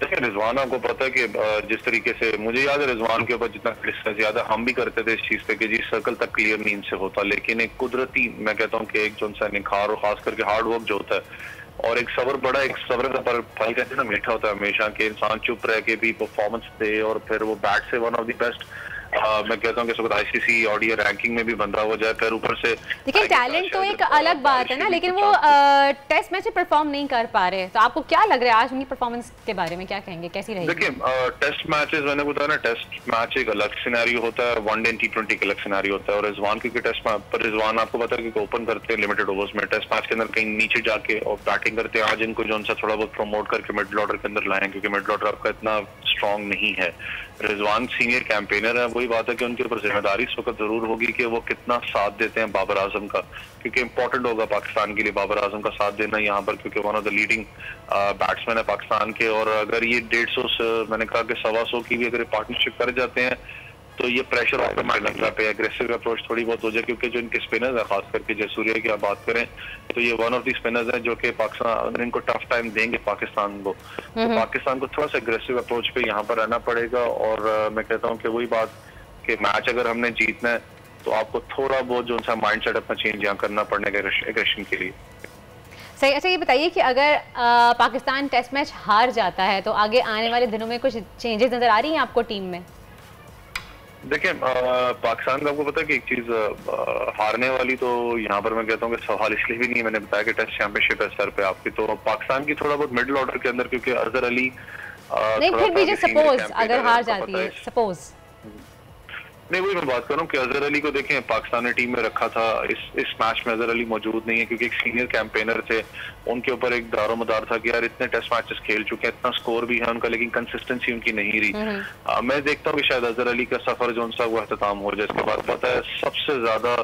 Speaker 6: देखिए रिजवान, आपको पता है कि जिस तरीके से मुझे याद है रिजवान के ऊपर जितना क्रिटिसाइज ज्यादा हम भी करते थे इस चीज पे कि जी सर्कल तक क्लियर नींद से होता, लेकिन एक कुदरती मैं कहता हूँ कि एक जो सा निखार और खास करके हार्ड वर्क जो होता है और एक सब्र, बड़ा एक सब्र का फल कहते हैं ना मीठा होता है हमेशा, कि इंसान चुप रह के भी परफॉर्मेंस दे और फिर वो बैट से वन ऑफ द बेस्ट मैं कहता हूँ कि इस आईसीसी ऑडियो रैंकिंग में भी बंदा हो जाए, फिर ऊपर से
Speaker 3: देखिए टैलेंट तो एक अलग बात है ना, लेकिन वो टेस्ट मैच में परफॉर्म नहीं कर पा रहे, तो आपको क्या लग रहा है आज उनकी परफॉर्मेंस के बारे में क्या कहेंगे, कैसी रहेगी?
Speaker 6: देखिए टेस्ट मैचेस मैंने बताया ना, टेस्ट मैच एक अलग सिनेरियो होता है, वनडे T20 का अलग सिनेरियो होता है। और रिजवान क्योंकि टेस्ट मैच पर रिजवान आपको पता है कि ओपन करते हैं लिमिटेड ओवर्स में, टेस्ट मैच के अंदर कहीं नीचे जाके और बैटिंग करते हैं। आज इनको जो सा थोड़ा बहुत प्रमोट करके मिडल ऑर्डर के अंदर लाएं, क्योंकि मिडल ऑर्डर आपका इतना स्ट्रॉन्ग नहीं है। रिजवान सीनियर कैंपेनर है, वही बात है कि उनके ऊपर जिम्मेदारी इस वक्त जरूर होगी कि वो कितना साथ देते हैं बाबर आजम का, क्योंकि इंपॉर्टेंट होगा पाकिस्तान के लिए बाबर आजम का साथ देना यहाँ पर, क्योंकि one of the leading batsman है पाकिस्तान के। और अगर ये 150 मैंने कहा कि 125 की भी अगर पार्टनरशिप कर जाते हैं तो ये प्रेशर ऑफ पे एग्रेसिव अप्रोच थोड़ी बहुत हो जाए, क्योंकि जो इनके स्पिनर्स है खास करके जयसूर्या की आप बात करें तो ये वन ऑफ दी स्पिनर्स हैं जो कि पाकिस्तान इनको टफ टाइम देंगे पाकिस्तान को, तो पाकिस्तान को थोड़ा सा एग्रेसिव अप्रोच पे यहाँ पर रहना पड़ेगा। और मैं कहता हूँ कि वही बात कि मैच अगर हमने जीतना है तो आपको थोड़ा बहुत जो सा माइंड सेट अपना चेंज यहाँ करना पड़ेगा एग्रेशन के लिए।
Speaker 3: सही। अच्छा ये बताइए कि अगर पाकिस्तान टेस्ट मैच हार जाता है तो आगे आने वाले दिनों में कुछ चेंजेस नजर आ रही हैं आपको टीम में?
Speaker 6: देखिए पाकिस्तान का आपको पता है कि एक चीज हारने वाली तो यहाँ पर मैं कहता हूँ कि सवाल इसलिए भी नहीं, मैंने बताया कि टेस्ट चैंपियनशिप है सर पे आपकी, तो पाकिस्तान की थोड़ा बहुत मिडिल ऑर्डर के अंदर क्योंकि अजहर अली
Speaker 3: नहीं, फिर भी जो सपोज अगर हार जाती है, सपोज
Speaker 6: नहीं वही मैं बात कर रहा हूँ कि अजहर अली को देखें पाकिस्तान ने टीम में रखा था, इस मैच में अजहर अली मौजूद नहीं है क्योंकि एक सीनियर कैंपेनर थे, उनके ऊपर एक दारोमदार था कि यार इतने टेस्ट मैचेस खेल चुके हैं, इतना स्कोर भी है उनका, लेकिन कंसिस्टेंसी उनकी नहीं रही। मैं देखता हूँ कि शायद अजहर अली का सफर जो उनसा वो अख्ताम हो जाए। इसके बाद पता है सबसे ज्यादा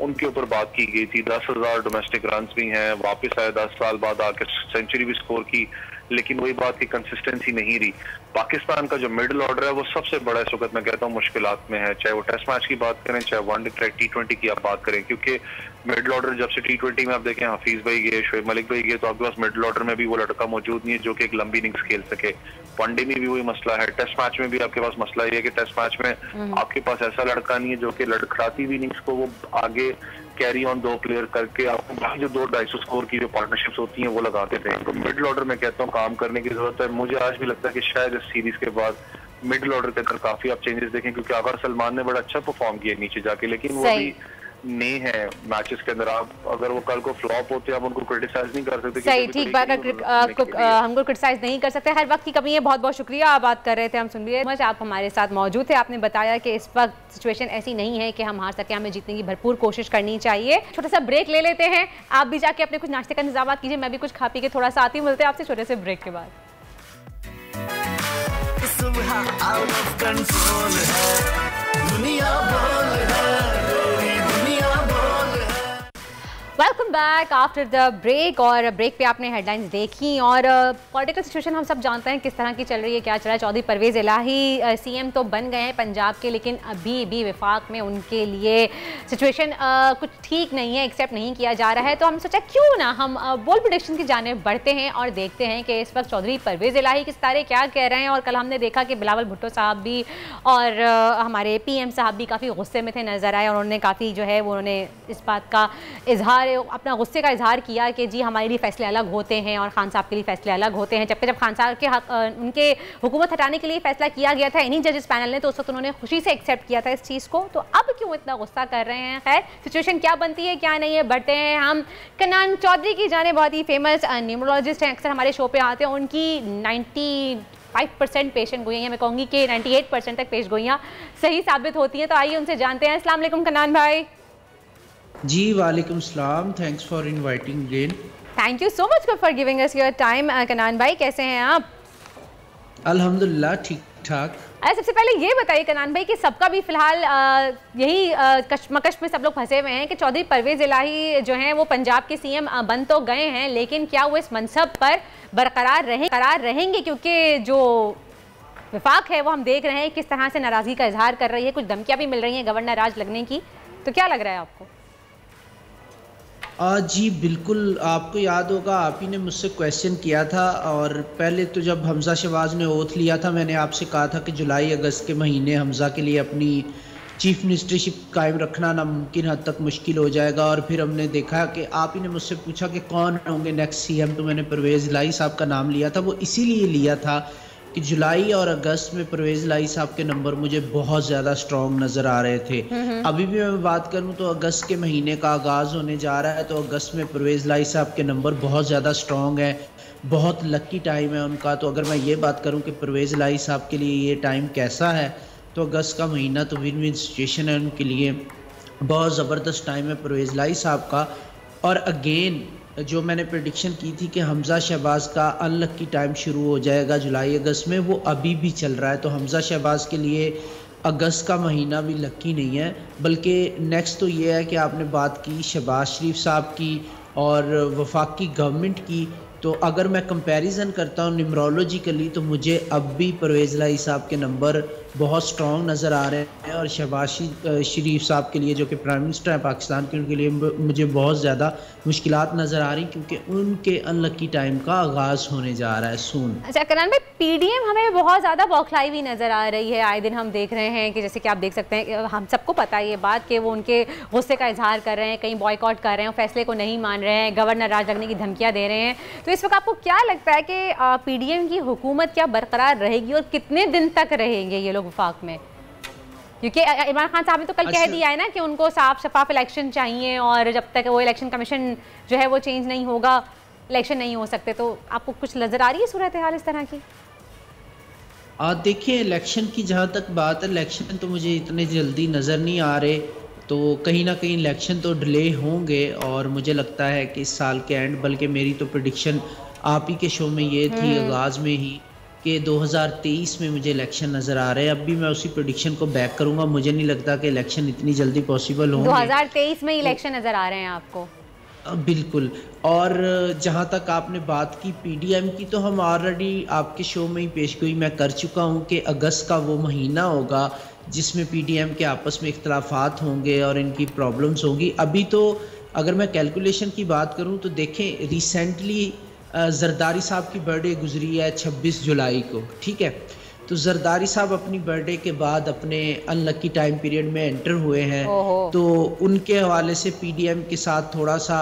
Speaker 6: उनके ऊपर बात की गई थी, 10,000 डोमेस्टिक रन भी हैं, वापस आए 10 साल बाद आकर सेंचुरी भी स्कोर की, लेकिन वही बात की कंसिस्टेंसी नहीं रही। पाकिस्तान का जो मिडिल ऑर्डर है वो सबसे बड़ा इस वक्त मैं कहता हूँ मुश्किलात में है, चाहे वो टेस्ट मैच की बात करें चाहे वनडे T20 की आप बात करें, क्योंकि मिडिल ऑर्डर जब से T20 में आप देखें हफीज भाई गए, शोएब मलिक भाई गए, तो आपके पास मिडिल ऑर्डर में भी वो लड़का मौजूद नहीं है जो कि एक लंबी इनिंग्स खेल सके। वनडे में भी वही मसला है, टेस्ट मैच में भी आपके पास मसला ये है कि टेस्ट मैच में आपके पास ऐसा लड़का नहीं है जो कि लड़खड़ाती हुई इनिंग्स को वो आगे कैरी ऑन 2 प्लेयर करके आपको बाकी जो 200-250 स्कोर की जो पार्टनरशिप्स होती हैं वो लगाते थे। तो मिडिल ऑर्डर में कहता हूँ काम करने की जरूरत है। मुझे आज भी लगता है कि शायद इस सीरीज के बाद मिडिल ऑर्डर के अंदर काफी आप चेंजेस देखें, क्योंकि आगार सलमान ने बड़ा अच्छा परफॉर्म किया नीचे जाके, लेकिन वो भी नहीं है मैचेस के अंदर। आप अगर वो कल को फ्लॉप होते हैं आप उनको क्रिटिसाइज नहीं कर सकते।
Speaker 3: सही, ठीक बात, हमको क्रिटिसाइज नहीं कर सकते, हर वक्त की कमी है। बहुत बहुत शुक्रिया, आप बात कर रहे थे, हम सुन रहे थे, आप हमारे साथ मौजूद थे, आपने बताया कि इस वक्त सिचुएशन ऐसी नहीं है कि हम हार सके, हमें जीतने की भरपूर कोशिश करनी चाहिए। छोटा सा ब्रेक ले लेते हैं, आप भी जाके अपने कुछ नाश्ते का इंतजाम कीजिए, मैं भी कुछ खा पी के थोड़ा सा आती हूँ, मिलते हैं आपसे छोटे से ब्रेक के बाद।
Speaker 2: आउट ऑफ कंट्रोल है दुनिया, बोल है दुनिया, बोल है।
Speaker 3: Welcome back after the break. और ब्रेक पे आपने हेडलाइंस देखी और पॉलिटिकल सिचुएशन हम सब जानते हैं किस तरह की चल रही है, क्या चल रहा है। चौधरी परवेज़ इलाही सीएम तो बन गए हैं पंजाब के, लेकिन अभी भी वफाक में उनके लिए सिचुएशन कुछ ठीक नहीं है, एक्सेप्ट नहीं किया जा रहा है। तो हमने सोचा क्यों ना हम बोल प्रेडिक्शन की जानिब बढ़ते हैं और देखते हैं कि इस वक्त चौधरी परवेज़ इलाही के सितारे क्या कह रहे हैं। और कल हमने देखा कि बिलावल भुट्टो साहब भी और हमारे PM साहब भी काफ़ी गुस्से में थे, नज़र आए, और उन्होंने काफ़ी जो है वो उन्होंने इस बात का इजहार, अपना गुस्से का इजहार किया कि जी हमारे लिए फैसले अलग होते हैं और खान साहब के लिए फैसले अलग होते हैं। जबकि जब खान साहब के उनके हुकूमत हटाने के लिए फैसला किया गया था इन्हीं जजेस पैनल ने, तो उस वक्त उन्होंने खुशी से एक्सेप्ट किया था इस चीज़ को। तो अब क्यों इतना गुस्सा कर रहे हैं? खैर सिचुएशन क्या बनती है क्या नहीं है, बढ़ते हैं हम कनान चौधरी की जाने। बहुत ही फेमस न्यूमरोलॉजिस्ट हैं, अक्सर हमारे शो पे आते हैं, उनकी 95% पेशन गोइयाँ, मैं कहूँगी कि 98% तक पेश गोइयाँ सही साबित होती हैं। तो आइए उनसे जानते हैं। अस्सलाम वालेकुम कनान भाई।
Speaker 7: जी वालेकुम सलाम, thanks for inviting again.
Speaker 3: Thank you so much for giving us your time. Kanan भाई कैसे हैं आप?
Speaker 7: अल्हम्दुलिल्लाह ठीक ठाक।
Speaker 3: अरे सबसे पहले ये बताइए कनान भाई कि सबका भी फिलहाल यही कश्मकश में सब लोग फंसे हुए हैं कि चौधरी परवेज इलाही जो हैं वो पंजाब के सीएम बन तो गए हैं, लेकिन क्या वो इस मनसब पर बरकरार रहेंगे? क्योंकि जो विफाक है वो हम देख रहे हैं किस तरह से नाराजगी का इजहार कर रही है, कुछ धमकियां भी मिल रही हैं गवर्नर राज लगने की, तो क्या लग रहा है आपको?
Speaker 7: जी बिल्कुल, आपको याद होगा आप ही ने मुझसे क्वेश्चन किया था, और पहले तो जब हमज़ा शहबाज ने ओथ लिया था मैंने आपसे कहा था कि जुलाई अगस्त के महीने हमज़ा के लिए अपनी चीफ मिनिस्टरशिप कायम रखना नामुमकिन हद तक मुश्किल हो जाएगा। और फिर हमने देखा कि आप ही ने मुझसे पूछा कि कौन होंगे नेक्स्ट सीएम, तो मैंने परवेज़ इलाही साहब का नाम लिया था। वो इसीलिए लिया था कि जुलाई और अगस्त में परवेज़ इलाही साहब के नंबर मुझे बहुत ज़्यादा स्ट्रॉन्ग नज़र आ रहे थे। अभी भी मैं बात करूं तो अगस्त के महीने का आगाज़ होने जा रहा है, तो अगस्त में परवेज़ इलाही साहब के नंबर बहुत ज़्यादा स्ट्रॉन्ग है, बहुत लकी टाइम है उनका। तो अगर मैं ये बात करूं कि परवेज़ इलाही साहब के लिए ये टाइम कैसा है, तो अगस्त का महीना तो विन विन सिचुएशन है उनके लिए, बहुत ज़बरदस्त टाइम है परवेज़ इलाही साहब का। और अगेन जो मैंने प्रेडिक्शन की थी कि हमज़ा शहबाज का अनलकी टाइम शुरू हो जाएगा जुलाई अगस्त में, वो अभी भी चल रहा है। तो हमज़ा शहबाज के लिए अगस्त का महीना भी लकी नहीं है, बल्कि नेक्स्ट तो ये है कि आपने बात की शहबाज शरीफ साहब की और वफाकी गवर्नमेंट की, तो अगर मैं कंपैरिजन करता हूँ न्यूमरोलॉजिकली तो मुझे अब भी परवेज़ इलाही साहब के नंबर बहुत स्ट्रॉन्ग नज़र आ रहे हैं, और शहबाज शरीफ साहब के लिए जो कि प्राइम मिनिस्टर हैं पाकिस्तान के, उनके लिए मुझे बहुत ज़्यादा मुश्किलात नज़र आ रही क्योंकि उनके अनलकी टाइम का आगाज़ होने जा रहा है सून।
Speaker 3: अच्छा कनान भाई, पीडीएम हमें बहुत ज़्यादा बौखलाई हुई नज़र आ रही है, आए दिन हम देख रहे हैं कि जैसे कि आप देख सकते हैं, हम सबको पता है ये बात कि वो उनके गुस्से का इजहार कर रहे हैं, कहीं बॉयकॉट कर रहे हैं, फैसले को नहीं मान रहे हैं, गवर्नर राज लगने की धमकियाँ दे रहे हैं। तो इस वक्त आपको क्या लगता है कि पीडीएम की हुकूमत क्या बरकरार रहेगी और कितने दिन तक रहेंगे ये लोग वफाक में? क्योंकि इमरान खान साहब ने तो कल कह दिया है ना कि उनको साफ शफाफ इलेक्शन चाहिए, और जब तक वो इलेक्शन कमीशन जो है वो चेंज नहीं होगा इलेक्शन नहीं हो सकते। तो आपको कुछ नज़र आ रही है सूरत हाल इस तरह की?
Speaker 7: देखिए इलेक्शन की जहाँ तक बात है, इलेक्शन तो मुझे इतने जल्दी नज़र नहीं आ रहे, तो कहीं ना कहीं इलेक्शन तो डिले होंगे, और मुझे लगता है कि इस साल के एंड, बल्कि मेरी तो प्रेडिक्शन आप ही के शो में ये थी आगाज़ में ही कि 2023 में मुझे इलेक्शन नज़र आ रहे हैं। अब भी मैं उसी प्रेडिक्शन को बैक करूंगा, मुझे नहीं लगता कि इलेक्शन इतनी जल्दी पॉसिबल होंगे।
Speaker 3: 2023 में इलेक्शन नज़र आ रहे हैं आपको?
Speaker 7: बिल्कुल। और जहाँ तक आपने बात की पीडीएम की, तो हम ऑलरेडी आपके शो में ही पेशगोई मैं कर चुका हूँ कि अगस्त का वो महीना होगा जिसमें पीडीएम के आपस में इख्तलाफात होंगे और इनकी प्रॉब्लम्स होंगी। अभी तो अगर मैं कैलकुलेशन की बात करूँ तो देखें, रिसेंटली जरदारी साहब की बर्थडे गुजरी है 26 जुलाई को, ठीक है, तो जरदारी साहब अपनी बर्थडे के बाद अपने अनलकी टाइम पीरियड में एंटर हुए हैं, तो उनके हवाले से पीडीएम के साथ थोड़ा सा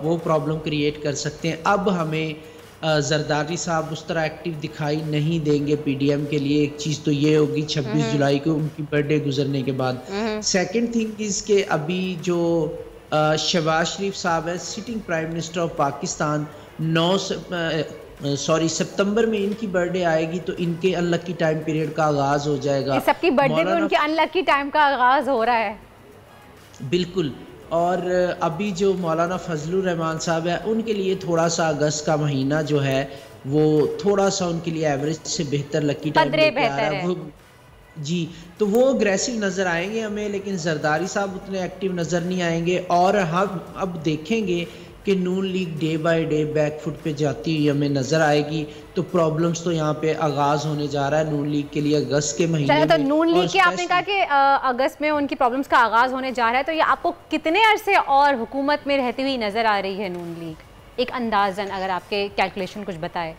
Speaker 7: वो प्रॉब्लम क्रिएट कर सकते हैं। अब हमें जरदारी साहब उस तरह एक्टिव दिखाई नहीं देंगे पीडीएम के लिए। एक चीज़ तो ये होगी 26 जुलाई को उनकी बर्थडे गुजरने के बाद। सेकंड थिंग इज़ के अभी जो शहबाज शरीफ साहब है sitting prime minister of Pakistan, 9 सितंबर में इनकी बर्थडे आएगी, तो इनके अनलकी टाइम पीरियड का आगाज हो जाएगा।
Speaker 3: सबकी बर्थडे पे उनके अनलकी टाइम का आगाज हो रहा है।
Speaker 7: बिल्कुल। और अभी जो मौलाना फजलुर रहमान साहब है उनके लिए थोड़ा सा अगस्त का महीना जो है वो थोड़ा सा उनके लिए एवरेज से बेहतर लकी टाइम बेहतर है वो जी, तो वो अग्रेसिव नज़र आएंगे हमें, लेकिन जरदारी साहब उतने एक्टिव नज़र नहीं आएंगे। और हम अब देखेंगे कि Noon league day by day backfoot पे जाती हुई हमें नज़र आएगी। तो प्रॉब्लम्स तो यहाँ पे आगाज़ होने जा रहा है नून लीग के लिए अगस्त के महीने में।
Speaker 3: तो नून लीग के आपने कहा कि अगस्त में उनकी प्रॉब्लम्स का आगाज़ होने जा रहा है, तो ये आपको कितने अरसे और हुकूमत में रहती हुई नज़र आ रही है नून लीग? एक अंदाज़न अगर आपके कैलकुलेशन कुछ बताए।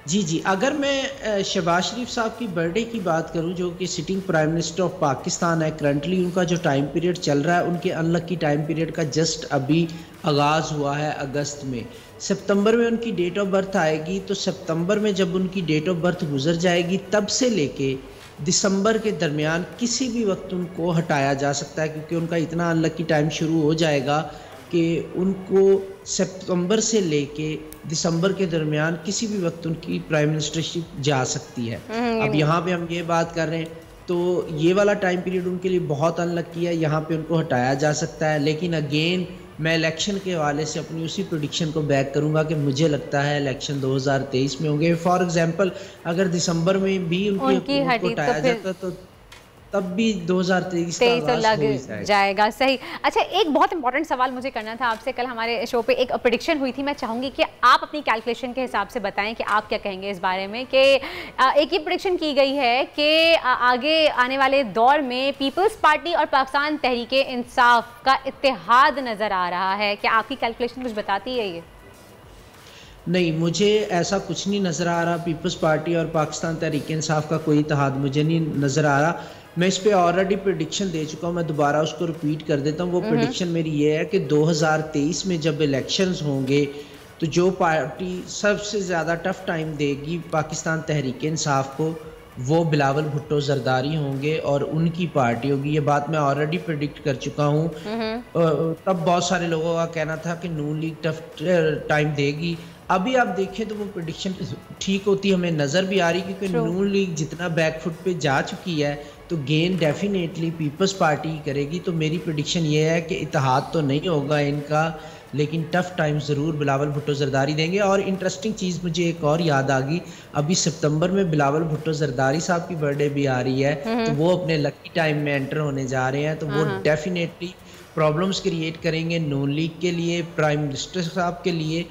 Speaker 7: जी, अगर मैं शहबाज शरीफ साहब की बर्थडे की बात करूं जो कि sitting prime minister of Pakistan है, करंटली उनका जो टाइम पीरियड चल रहा है उनके अनलकी टाइम पीरियड का जस्ट अभी आगाज़ हुआ है अगस्त में। सितंबर में उनकी डेट ऑफ बर्थ आएगी, तो सितंबर में जब उनकी डेट ऑफ बर्थ गुजर जाएगी तब से लेके दिसंबर के दरमियान किसी भी वक्त उनको हटाया जा सकता है, क्योंकि उनका इतना अनलकी टाइम शुरू हो जाएगा कि उनको सितंबर से लेके दिसंबर के दरमियान किसी भी वक्त उनकी प्राइम मिनिस्टरशिप जा सकती है। अब यहाँ पे हम ये बात कर रहे हैं तो ये वाला टाइम पीरियड उनके लिए बहुत अनलकी है, यहाँ पे उनको हटाया जा सकता है। लेकिन अगेन मैं इलेक्शन के हवाले से अपनी उसी प्रेडिक्शन को बैक करूंगा कि मुझे लगता है इलेक्शन 2023 में होंगे। फॉर एग्जांपल अगर दिसंबर में भी उनकी हुकूमत को हटाया जाता तो तब भी 2023 का आगाज
Speaker 3: लग
Speaker 7: हो ही
Speaker 3: जाएगा। सही। अच्छा, एक बहुत इंपॉर्टेंट सवाल मुझे करना था आपसे। कल हमारे शो पे एक प्रेडिक्शन हुई थी, मैं चाहूँगी कि आप अपनी कैलकुलेशन के हिसाब से बताएं कि आप क्या कहेंगे इस बारे में। कि एक ये प्रेडिक्शन की गई है कि आगे आने वाले दौर में पीपल्स पार्टी और पाकिस्तान तहरीक इंसाफ का इत्तेहाद नज़र आ रहा है। क्या आपकी कैलकुलेशन कुछ बताती है ये?
Speaker 7: नहीं, मुझे ऐसा कुछ नहीं नज़र आ रहा। पीपल्स पार्टी और पाकिस्तान तहरीक इंसाफ का कोई इत्तेहाद मुझे नहीं नज़र आ रहा। मैं इस पे ऑलरेडी प्रेडिक्शन दे चुका हूँ, मैं दोबारा उसको रिपीट कर देता हूँ। वो प्रेडिक्शन मेरी ये है कि 2023 में जब इलेक्शंस होंगे तो जो पार्टी सबसे ज़्यादा टफ टाइम देगी पाकिस्तान तहरीक इंसाफ को, वो बिलावल भुट्टो जरदारी होंगे और उनकी पार्टी होगी। ये बात मैं ऑलरेडी प्रेडिक्ट कर चुका हूँ। तब बहुत सारे लोगों का कहना था कि नून लीग टफ टाइम देगी। अभी आप देखें तो वो प्रेडिक्शन ठीक होती हमें नज़र भी आ रही, क्योंकि नून लीग जितना बैकफुट पे जा चुकी है तो गेन डेफिनेटली पीपल्स पार्टी करेगी। तो मेरी प्रेडिक्शन ये है कि इत्तेहाद तो नहीं होगा इनका, लेकिन टफ टाइम ज़रूर बिलावल भुट्टो जरदारी देंगे। और इंटरेस्टिंग चीज़ मुझे एक और याद आ गई, अभी सितंबर में बिलावल भुट्टो जरदारी साहब की बर्थडे भी आ रही है, तो वो अपने लकी टाइम में एंटर होने जा रहे हैं। तो वो डेफिनेटली प्रॉब्लम्स क्रिएट करेंगे नून लीग के लिए, प्राइम मिनिस्टर साहब के लिए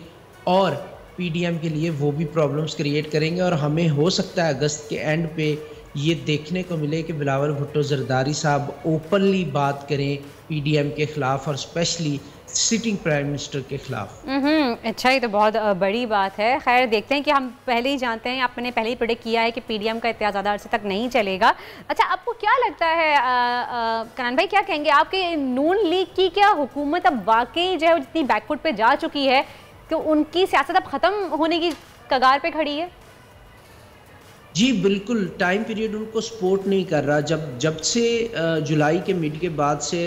Speaker 7: और पीडीएम के लिए। वो भी प्रॉब्लम्स क्रिएट करेंगे और हमें हो सकता है अगस्त के एंड पे ये देखने को मिले कि बिलावल भुट्टो जरदारी साहब ओपनली बात करें पीडीएम के खिलाफ और स्पेशली सिटिंग प्राइम मिनिस्टर के खिलाफ।
Speaker 3: अच्छा, ये तो बहुत बड़ी बात है। खैर, देखते हैं कि हम पहले ही जानते हैं, आपने पहले ही प्रेडिक्ट किया है कि पीडीएम का इतना ज़्यादा अर्से तक नहीं चलेगा। अच्छा, आपको क्या लगता है, कनान भाई क्या कहेंगे आपके नून लीग की क्या हुकूमत अब वाकई जो है जितनी बैकफुट पे जा चुकी है कि उनकी सियासत अब ख़त्म होने की कगार पे खड़ी है?
Speaker 7: जी बिल्कुल, टाइम पीरियड उनको सपोर्ट नहीं कर रहा। जब से जुलाई के मिड के बाद से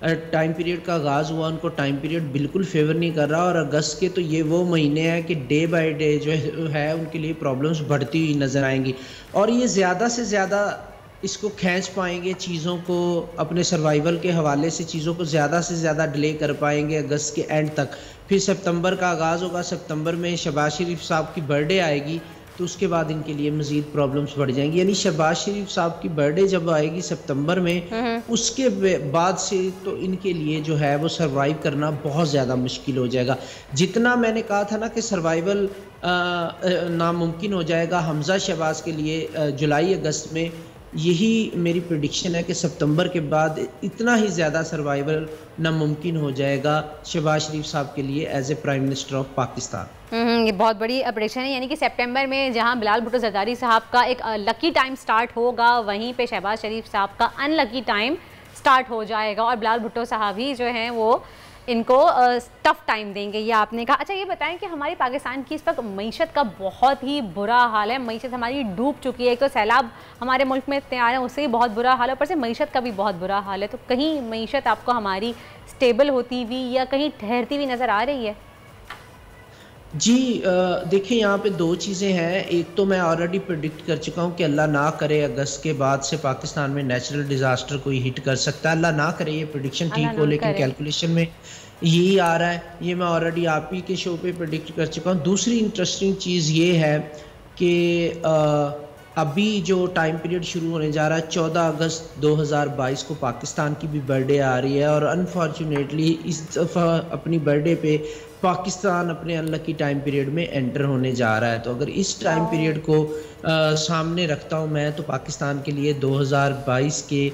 Speaker 7: टाइम पीरियड का आगाज़ हुआ, उनको टाइम पीरियड बिल्कुल फेवर नहीं कर रहा। और अगस्त के तो ये वो महीने हैं कि डे बाय डे जो है उनके लिए प्रॉब्लम्स बढ़ती हुई नज़र आएंगी और ये ज़्यादा से ज़्यादा इसको खींच पाएंगे चीज़ों को, अपने सर्वाइवल के हवाले से चीज़ों को ज़्यादा से ज़्यादा डिले कर पाएंगे अगस्त के एंड तक। फिर सितंबर का आगाज़ होगा, सितंबर में शहबाज शरीफ साहब की बर्थडे आएगी, तो उसके बाद इनके लिए मज़ीद प्रॉब्लम्स बढ़ जाएंगी। यानी शहबाज शरीफ साहब की बर्थडे जब आएगी सितंबर में, उसके बाद से तो इनके लिए जो है वो सर्वाइव करना बहुत ज़्यादा मुश्किल हो जाएगा। जितना मैंने कहा था ना कि सर्वाइवल नामुमकिन हो जाएगा हमज़ा शहबाज के लिए जुलाई अगस्त में, यही मेरी प्रेडिक्शन है कि सितंबर के बाद इतना ही ज़्यादा सर्वाइवल नामुमकिन हो जाएगा शहबाज शरीफ साहब के लिए as a prime minister of Pakistan.
Speaker 3: ये बहुत बड़ी प्रेडिक्शन है। यानी कि सितंबर में जहां बिलावल भुट्टो जरदारी साहब का एक लकी टाइम स्टार्ट होगा, वहीं पे शहबाज शरीफ साहब का अनलकी टाइम स्टार्ट हो जाएगा और बिलावल भुट्टो साहब ही जो हैं वो इनको टफ टाइम देंगे, ये आपने कहा। अच्छा, ये बताएं कि हमारी पाकिस्तान की इस वक्त मईशत का बहुत ही बुरा हाल है। मईशत हमारी डूब चुकी है। एक तो सैलाब हमारे मुल्क में इतने आ रहे हैं, उससे भी बहुत बुरा हाल है, ऊपर से मईशत का भी बहुत बुरा हाल है। तो कहीं मईशत आपको हमारी स्टेबल होती हुई या कहीं ठहरती हुई नज़र आ रही है?
Speaker 7: जी देखिए, यहाँ पे दो चीज़ें हैं। एक तो मैं ऑलरेडी प्रेडिक्ट कर चुका हूँ कि अल्लाह ना करे अगस्त के बाद से पाकिस्तान में नेचुरल डिज़ास्टर कोई हिट कर सकता है। अल्लाह ना करे, ये प्रेडिक्शन ठीक हो, लेकिन कैलकुलेशन में यही आ रहा है। ये मैं ऑलरेडी आप ही के शो पे प्रेडिक्ट कर चुका हूँ। दूसरी इंटरेस्टिंग चीज़ ये है कि अभी जो टाइम पीरियड शुरू होने जा रहा है 14 अगस्त 2022 को पाकिस्तान की भी बर्थडे आ रही है और अनफॉर्चुनेटली इस दफ़ा अपनी बर्थडे पे पाकिस्तान अपने अनलकी टाइम पीरियड में एंटर होने जा रहा है। तो अगर इस टाइम पीरियड को सामने रखता हूँ मैं, तो पाकिस्तान के लिए 2022 के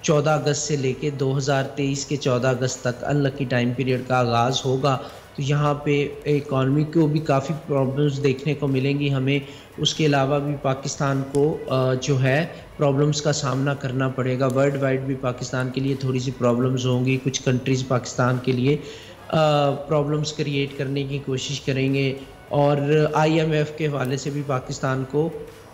Speaker 7: 14 अगस्त से लेके 2023 के 14 अगस्त तक अनलकी टाइम पीरियड का आगाज़ होगा। तो यहाँ पे इकॉनमी को भी काफ़ी प्रॉब्लम्स देखने को मिलेंगी हमें। उसके अलावा भी पाकिस्तान को जो है प्रॉब्लम्स का सामना करना पड़ेगा। वर्ल्ड वाइड भी पाकिस्तान के लिए थोड़ी सी प्रॉब्लम्स होंगी। कुछ कंट्रीज़ पाकिस्तान के लिए प्रॉब्लम्स क्रिएट करने की कोशिश करेंगे और IMF के हवाले से भी पाकिस्तान को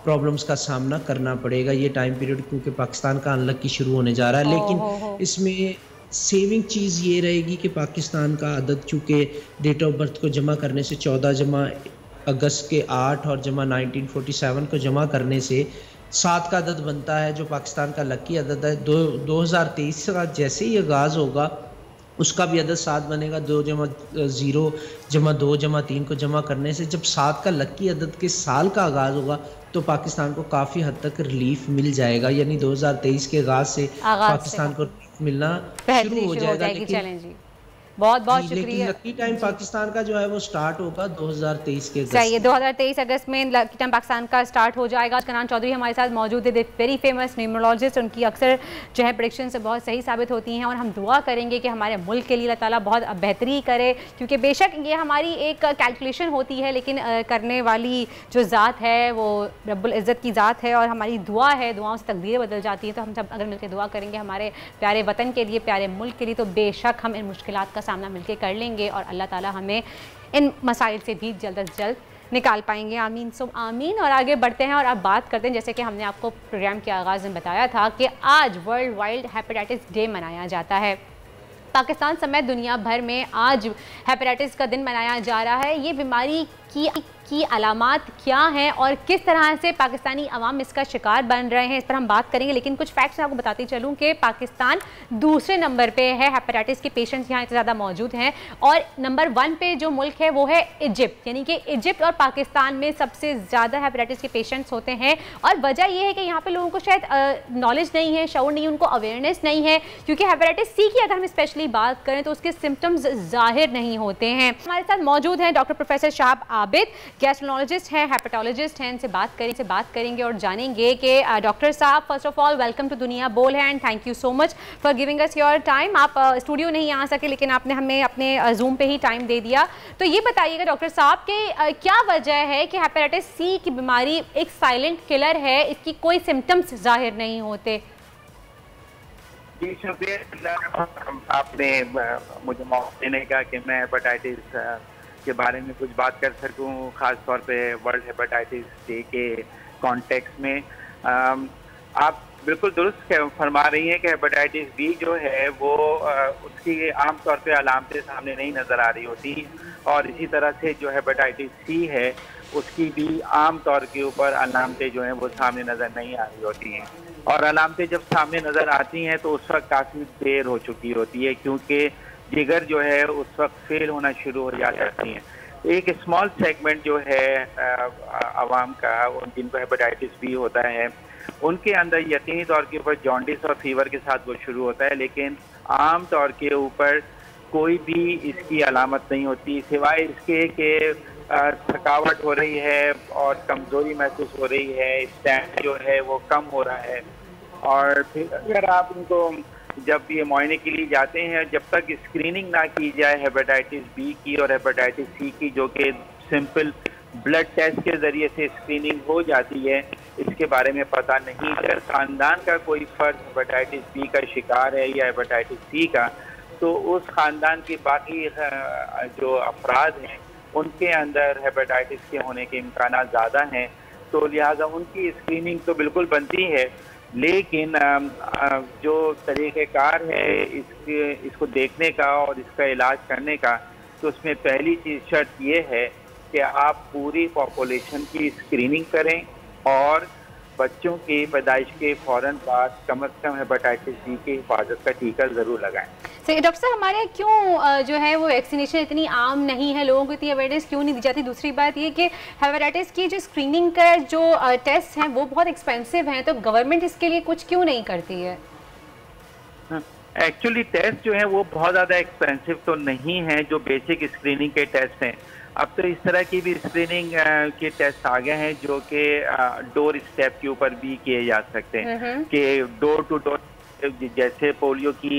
Speaker 7: प्रॉब्लम्स का सामना करना पड़ेगा ये टाइम पीरियड, क्योंकि पाकिस्तान का अनलकी शुरू होने जा रहा है। लेकिन इसमें सेविंग चीज़ ये रहेगी कि पाकिस्तान का अदद चूँकि डेट ऑफ बर्थ को जमा करने से 14 जमा अगस्त के 8 और जमा 1947 को जमा करने से 7 का अदद बनता है, जो पाकिस्तान का लकी अदद है। 2023 का जैसे ही आगाज़ होगा उसका भी अदद 7 बनेगा। 2 जमा 0 जमा 2 जमा 3 को जमा करने से जब 7 का लकी अदद के साल का आगाज़ होगा तो पाकिस्तान को काफ़ी हद तक रिलीफ मिल जाएगा, यानी 2023 के आगाज़ से पाकिस्तान को मिलना शुरू हो जाएगा। लेकिन
Speaker 3: बहुत बहुत
Speaker 7: लेकिन
Speaker 3: शुक्रिया।
Speaker 7: लकी टाइम पाकिस्तान का जो है वो स्टार्ट होगा 2023 के अगस्त।
Speaker 3: सही है, 2023 अगस्त में लकी टाइम पाकिस्तान का स्टार्ट हो जाएगा। कनान चौधरी हमारे साथ मौजूद है, वेरी फेमस न्यूमरोलॉजिस्ट। उनकी अक्सर जो है प्रेडिक्शन से बहुत सही साबित होती हैं और हम दुआ करेंगे कि हमारे मुल्क के लिए अल्लाह ताला बहुत बेहतरी करे, क्योंकि बेशक ये हमारी एक कैलकुलेशन होती है लेकिन करने वाली जो ज़ात है वो रब्बुल इज़्ज़त की ज़ात है और हमारी दुआ है, दुआओं से तकदीरें बदल जाती हैं। तो हम सब अगर मिलकर दुआ करेंगे हमारे प्यारे वतन के लिए, प्यारे मुल्क के लिए, तो बेशक हम इन मुश्किलात का सामना मिलकर कर लेंगे और अल्लाह ताला हमें इन मसाइल से भी जल्द अज जल्द निकाल पाएंगे। आमीन सुम आमीन। और आगे बढ़ते हैं और अब बात करते हैं, जैसे कि हमने आपको प्रोग्राम के आगाज़ में बताया था कि आज वर्ल्ड वाइड हेपेटाइटिस डे मनाया जाता है। पाकिस्तान समेत दुनिया भर में आज हेपेटाइटिस का दिन मनाया जा रहा है। ये बीमारी की अलामात क्या हैं और किस तरह से पाकिस्तानी अवाम इसका शिकार बन रहे हैं, इस पर हम बात करेंगे। लेकिन कुछ फैक्ट्स मैं आपको बताती चलूँ कि पाकिस्तान दूसरे नंबर पे है, हेपेटाइटिस के पेशेंट्स यहाँ इतने ज़्यादा मौजूद हैं। और नंबर 1 पे जो मुल्क है वो है इजिप्ट, यानी कि इजिप्ट और पाकिस्तान में सबसे ज़्यादा हेपेटाइटिस के पेशेंट्स होते हैं। और वजह यह है कि यहाँ पर लोगों को शायद नॉलेज नहीं है, शऊर नहीं, उनको अवेयरनेस नहीं है, क्योंकि हेपेटाइटिस सी की अगर हम स्पेशली बात करें तो उसके सिम्टम्स ज़ाहिर नहीं होते हैं। हमारे साथ मौजूद हैं doctor professor Shahab Abid, gastrologist हैं, हेपेटोलॉजिस्ट हैं। इनसे बात करेंगे और जानेंगे कि डॉक्टर साहब, first of all welcome to दुनिया बोल है and thank you so much for giving us your time. आप स्टूडियो नहीं आ सके लेकिन आपने हमें अपने जूम पे ही टाइम दे दिया। तो ये बताइएगा डॉक्टर साहब कि क्या वजह है कि हेपेटाइटिस सी की बीमारी एक साइलेंट किलर है, इसकी कोई सिम्टम्स जाहिर नहीं होते?
Speaker 8: जी शुक्रिया, आपने मुझे मौका देने का कि मैं हेपेटाइटिस के बारे में कुछ बात कर सकूं, ख़ास तौर पे वर्ल्ड हेपेटाइटिस डे के कॉन्टेक्स्ट में। आप बिल्कुल दुरुस्त फरमा रही हैं कि हेपेटाइटिस बी जो है वो उसकी आम तौर पे अलामतें सामने नहीं नज़र आ रही होती, और इसी तरह से जो हेपेटाइटिस सी है उसकी भी आम तौर के ऊपर अलामतें जो हैं वो सामने नज़र नहीं आ रही होती हैं। और अलामतें जब सामने नज़र आती हैं तो उस वक्त काफ़ी देर हो चुकी होती है, क्योंकि जिगर जो है उस वक्त फेल होना शुरू हो जाती हैं। एक स्मॉल सेगमेंट जो है आवाम का, जिनको हेपेटाइटिस बी होता है, उनके अंदर यकीनी तौर के ऊपर जॉन्डिस और फीवर के साथ वो शुरू होता है, लेकिन आम तौर के ऊपर कोई भी इसकी अलामत नहीं होती, सिवाय इसके कि थकावट हो रही है और कमज़ोरी महसूस हो रही है, स्टैंड जो है वो कम हो रहा है। और फिर अगर आप उनको जब ये मुआयने के लिए जाते हैं, जब तक स्क्रीनिंग ना की जाए हेपेटाइटिस बी की और हेपेटाइटिस सी की, जो कि सिंपल ब्लड टेस्ट के ज़रिए से स्क्रीनिंग हो जाती है, इसके बारे में पता नहीं। अगर ख़ानदान का कोई फ़र्द हेपेटाइटिस बी का शिकार है या हेपेटाइटिस सी का, तो उस ख़ानदान के बाकी जो अफराद हैं उनके अंदर हेपेटाइटिस के होने के इम्कान ज़्यादा हैं, तो लिहाजा उनकी स्क्रीनिंग तो बिल्कुल बनती है, लेकिन जो तरीक़ेकार है इसको देखने का और इसका इलाज करने का, तो उसमें पहली चीज़ शर्त ये है कि आप पूरी पॉपुलेशन की स्क्रीनिंग करें और बच्चों की पैदाइश के फ़ौरन बाद कम अज़ कम हेपेटाइटिस बी की हिफाजत का टीका ज़रूर लगाएं।
Speaker 3: सही डॉक्टर साहब, हमारे क्यों जो है वो वैक्सीनेशन इतनी आम नहीं है, लोगों को इतनी अवेयरनेस क्यों नहीं दी जाती? दूसरी बात ये कि हेपेटाइटिस की जो स्क्रीनिंग का जो टेस्ट हैं वो बहुत एक्सपेंसिव हैं, तो गवर्नमेंट इसके लिए कुछ क्यों नहीं करती है?
Speaker 8: एक्चुअली टेस्ट जो है वो बहुत ज़्यादा एक्सपेंसिव तो नहीं है, जो बेसिक स्क्रीनिंग के टेस्ट हैं। अब तो इस तरह की भी स्क्रीनिंग के टेस्ट आ गए हैं जो कि डोर स्टेप के ऊपर भी किए जा सकते हैं, कि डोर टू डोर, जैसे पोलियो की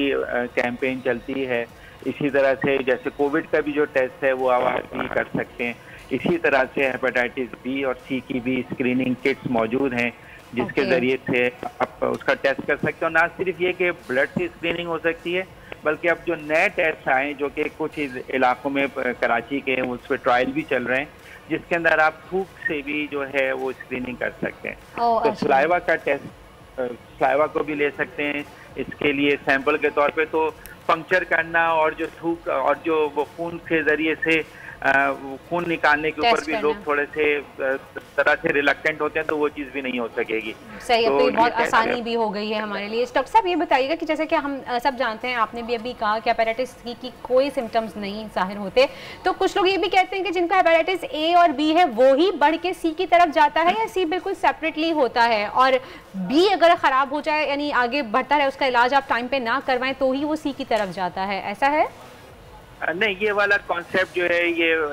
Speaker 8: कैंपेन चलती है, इसी तरह से जैसे कोविड का भी जो टेस्ट है वो आवाज़ भी कर सकते हैं। इसी तरह से हेपेटाइटिस बी और सी की भी स्क्रीनिंग किट्स मौजूद हैं, जिसके ज़रिए से आप उसका टेस्ट कर सकते हो। ना सिर्फ ये कि ब्लड से स्क्रीनिंग हो सकती है, बल्कि अब जो नए टेस्ट आए जो कि कुछ इलाकों में कराची के हैं, उस पर ट्रायल भी चल रहे हैं, जिसके अंदर आप थूक से भी जो है वो स्क्रीनिंग कर सकते हैं। तो सलाइवा का टेस्ट, सलाइवा को भी ले सकते हैं इसके लिए सैंपल के तौर पे। तो पंक्चर करना और जो थूक और जो वो खून के ज़रिए से खून निकालने के ऊपर भी लोग थोड़े से तरह से रिलक्टेंट होते हैं, तो वो चीज़ भी नहीं हो सकेगी।
Speaker 3: सही,
Speaker 8: तो
Speaker 3: अब तो बहुत आसानी भी हो गई है हमारे लिए। डॉक्टर साहब ये बताइएगा कि जैसे कि हम सब जानते हैं, आपने भी अभी कहा कि हेपेटाइटिस सी की कोई सिम्टम्स नहीं जाहिर होते, तो कुछ लोग ये भी कहते हैं कि जिनका हेपेटाइटिस ए और बी है वो ही बढ़ के सी की तरफ जाता है, या सी बिल्कुल सेपरेटली होता है, और बी अगर ख़राब हो जाए यानी आगे बढ़ता रहे, उसका इलाज आप टाइम पे ना करवाएं तो ही वो सी की तरफ जाता है, ऐसा है?
Speaker 8: नहीं, ये वाला कॉन्सेप्ट जो है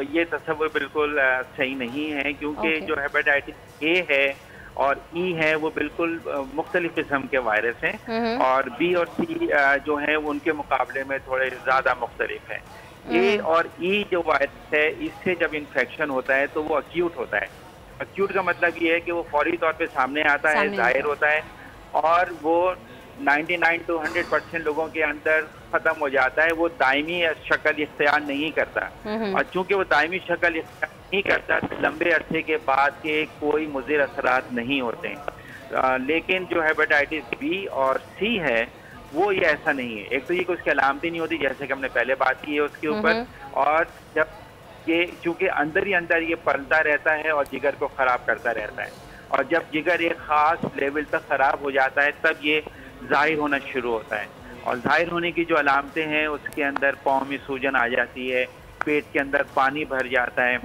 Speaker 8: ये तस्वीर बिल्कुल सही नहीं है, क्योंकि जो हेपेटाइटिस ए है और ई है वो बिल्कुल मुख्तलिफ किस्म के वायरस हैं, और बी और सी जो है उनके मुकाबले में थोड़े ज़्यादा मुख्तलिफ हैं। ए और ई जो वायरस है, इससे जब इन्फेक्शन होता है तो वो अक्यूट होता है। अक्यूट का मतलब ये है कि वो फौरी तौर पे सामने आता है, जाहिर होता है, और वो 99 to 100% लोगों के अंदर खत्म हो जाता है। वो दायमी शक्ल इख्तियार नहीं करता, और चूंकि वो दायमी शक्ल इख्तियार नहीं करता तो लंबे अरसे के बाद के कोई मुज़िर असरात नहीं होते। लेकिन जो हेपेटाइटिस बी और सी है वो ये ऐसा नहीं है। एक तो ये कुछ अलामतें नहीं होती, जैसे कि हमने पहले बात की है उसके ऊपर, और जब ये चूंकि अंदर ही अंदर ये पलता रहता है और जिगर को ख़राब करता रहता है, और जब जिगर एक ख़ास लेवल तक ख़राब हो जाता है तब ये जाहिर होना शुरू होता है। और जाहिर होने की जो अलामतें हैं उसके अंदर पाँव में सूजन आ जाती है, पेट के अंदर पानी भर जाता है,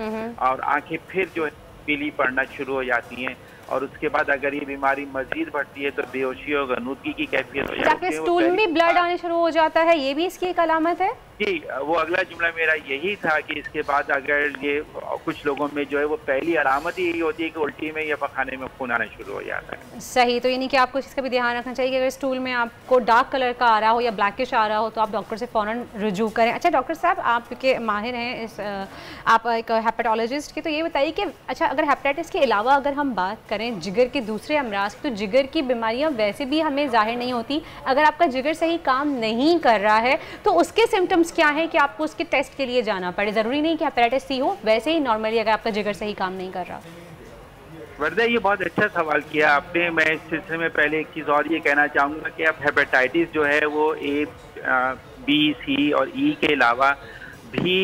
Speaker 8: और आंखें फिर जो है पीली पड़ना शुरू हो जाती हैं, और उसके बाद अगर ये बीमारी मजीद बढ़ती है तो बेहोशी और गनूदगी की कैफियत हो जाती है।
Speaker 3: स्टूल में ब्लड आने शुरू हो जाता है, ये भी इसकी एक अलामत है?
Speaker 8: जी, वो अगला जुमला मेरा यही था कि इसके बाद अगर ये कुछ लोगों में जो है वो पहली अलामत ही यही होती है कि उल्टी में या पखाने में खून आना शुरू हो जाता है।
Speaker 3: सही, तो यानी कि आपको इसका भी ध्यान रखना चाहिए कि अगर स्टूल में आपको डार्क कलर का आ रहा हो या ब्लैकिश आ रहा हो तो आप डॉक्टर से फ़ौरन रुजू करें। अच्छा डॉक्टर साहब, आप के माहिर हैं इस, आप एक हेपेटोलॉजिस्ट के, तो ये बताइए कि अच्छा अगर हेपेटाइटिस के अलावा अगर हम बात करें जिगर के दूसरे अमराज, तो जिगर की बीमारियाँ वैसे भी हमें जाहिर नहीं होती। अगर आपका जिगर सही काम नहीं कर रहा है तो उसके सिम्टम्स क्या है कि आपको उसके टेस्ट के लिए जाना पड़े? जरूरी नहीं कि हेपेटाइटिस सी हो, वैसे ही नॉर्मली अगर आपका जिगर सही काम नहीं कर रहा।
Speaker 8: वर्दा, ये बहुत अच्छा सवाल किया आपने। मैं इस सिलसिले में पहले एक चीज़ और ये कहना चाहूँगा कि अब हेपेटाइटिस जो है वो ए, बी, सी और ई के अलावा भी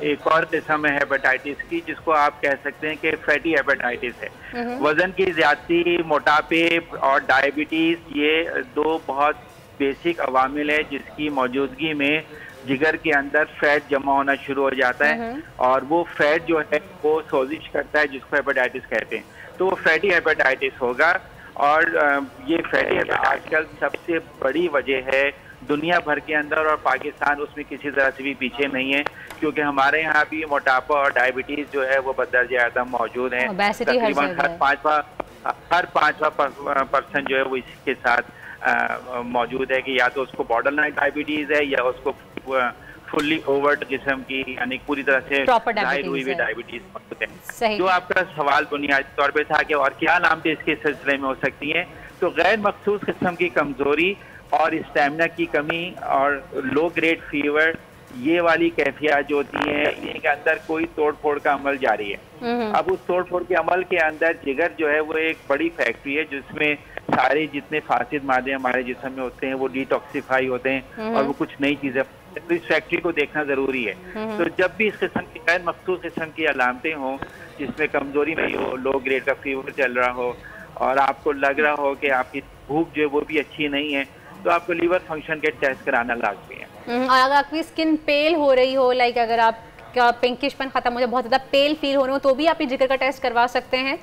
Speaker 8: एक और किस्म है हेपेटाइटिस की, जिसको आप कह सकते हैं कि फैटी हेपेटाइटिस है। वजन की ज्यादती, मोटापे और डायबिटीज़, ये दो बहुत बेसिक अवामिल है जिसकी मौजूदगी में जिगर के अंदर फैट जमा होना शुरू हो जाता है, और वो फैट जो है वो सोजिश करता है, जिसको हेपेटाइटिस कहते हैं। तो वो फैटी हेपेटाइटिस होगा, और ये फैटी हेपेटाइटिस आजकल सबसे बड़ी वजह है दुनिया भर के अंदर, और पाकिस्तान उसमें किसी तरह से भी पीछे नहीं है, क्योंकि हमारे यहाँ भी मोटापा और डायबिटीज़ जो है वो बदर्जे आदम मौजूद है। तकरीबन हर पाँचवा पर्सन जो है वो इसके साथ मौजूद है कि या तो उसको बॉर्डर लाइन डायबिटीज़ है या उसको फुल्ली ओवर्ड किस्म की यानी पूरी तरह से जाहिर हुई हुई डायबिटीज़ मौजूद है। जो आपका सवाल बुनियादी तौर पे था कि और क्या अलामतें इसके सिलसिले में हो सकती हैं, तो गैर मखसूस किस्म की कमज़ोरी और स्टेमिना की कमी और लो ग्रेड फीवर, ये वाली कैफियत जो होती है, इनके अंदर कोई तोड़ फोड़ का अमल जारी है। अब उस तोड़ फोड़ के अमल के अंदर जिगर जो है वो एक बड़ी फैक्ट्री है जिसमें सारे जितने फासिद मादे हमारे जिस्म में होते हैं वो डिटॉक्सिफाई होते हैं और वो कुछ नई चीजें, तो इस फैक्ट्री को देखना जरूरी है। तो जब भी इस किस्म की गैर मखसूस किस्म की अलामतें हों, जिसमें कमजोरी नहीं हो, लो ग्रेड का फीवर चल रहा हो और आपको लग रहा हो कि आपकी भूख जो है वो भी अच्छी नहीं है, तो आपको लीवर फंक्शन के टेस्ट कराना लाजमी है।
Speaker 3: अगर आपकी स्किन पेल हो रही हो, लाइक अगर आपका पिंकिशपन खत्म हो जाए, बहुत ज़्यादा पेल फील हो रहे हो, तो भी आप जिगर का टेस्ट करवा सकते हैं?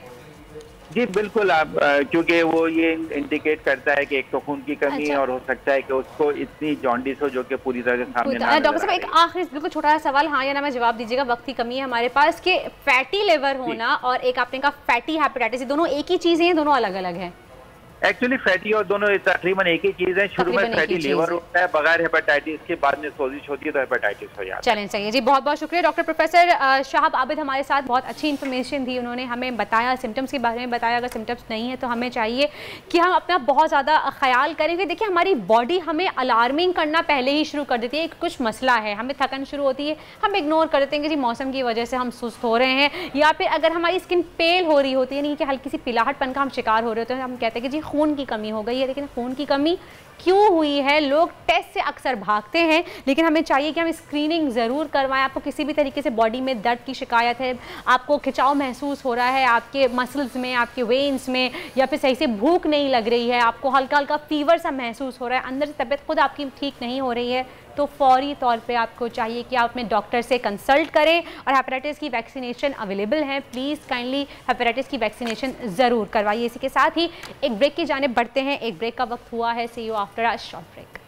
Speaker 8: जी बिल्कुल, आप क्योंकि वो ये इंडिकेट करता है कि एक तो खून की कमी और हो सकता है कि उसको इतनी जॉन्डिस हो जो कि पूरी तरह से सामने ना।
Speaker 3: डॉक्टर साहब एक आखिरी बिल्कुल छोटा सा सवाल, हाँ या ना में जवाब दीजिएगा, वक्त की कमी है हमारे पास, कि फैटी लिवर होना और एक आपने कहा फैटी हेपेटाइटिस, दोनों एक ही चीज़ हैं, दोनों अलग अलग हैं?
Speaker 8: एक्चुअली फैटी और दोनों तकरीबन एक ही चीज़ है। शुरू में फैटी लिवर होता है बगैर हेपेटाइटिस के, बाद में सोजिश होती है तो हेपेटाइटिस हो जाता है।
Speaker 3: चलें चाहिए जी, बहुत बहुत शुक्रिया डॉक्टर प्रोफेसर शाहब आबिद हमारे साथ, बहुत अच्छी इन्फॉर्मेशन दी उन्होंने, हमें बताया सिम्टम्स के बारे में बताया। अगर सिम्टम्स नहीं है तो हमें चाहिए कि हम अपना बहुत ज़्यादा ख्याल करें। देखिए हमारी बॉडी हमें अलार्मिंग करना पहले ही शुरू कर देती है, कुछ मसला है, हमें थकन शुरू होती है, हम इग्नोर कर देते हैं कि जी मौसम की वजह से हम सुस्त हो रहे हैं, या फिर अगर हमारी स्किन पेल हो रही होती है, यानी कि हल्की सी पिलाहटपन का हम शिकार हो रहे होते हैं, हम कहते हैं कि जी खून की कमी हो गई है, लेकिन खून की कमी क्यों हुई है? लोग टेस्ट से अक्सर भागते हैं, लेकिन हमें चाहिए कि हम स्क्रीनिंग ज़रूर करवाएं। आपको किसी भी तरीके से बॉडी में दर्द की शिकायत है, आपको खिंचाव महसूस हो रहा है आपके मसल्स में, आपके वेन्स में, या फिर सही से भूख नहीं लग रही है, आपको हल्का हल्का फीवर सा महसूस हो रहा है, अंदर से तबीयत खुद आपकी ठीक नहीं हो रही है, तो फौरी तौर पे आपको चाहिए कि आप अपने डॉक्टर से कंसल्ट करें। और हेपेटाइटिस की वैक्सीनेशन अवेलेबल है, प्लीज़ काइंडली हेपेटाइटिस की वैक्सीनेशन ज़रूर करवाइए। इसी के साथ ही एक ब्रेक की जानिब बढ़ते हैं। एक ब्रेक का वक्त हुआ है। See you after a short break.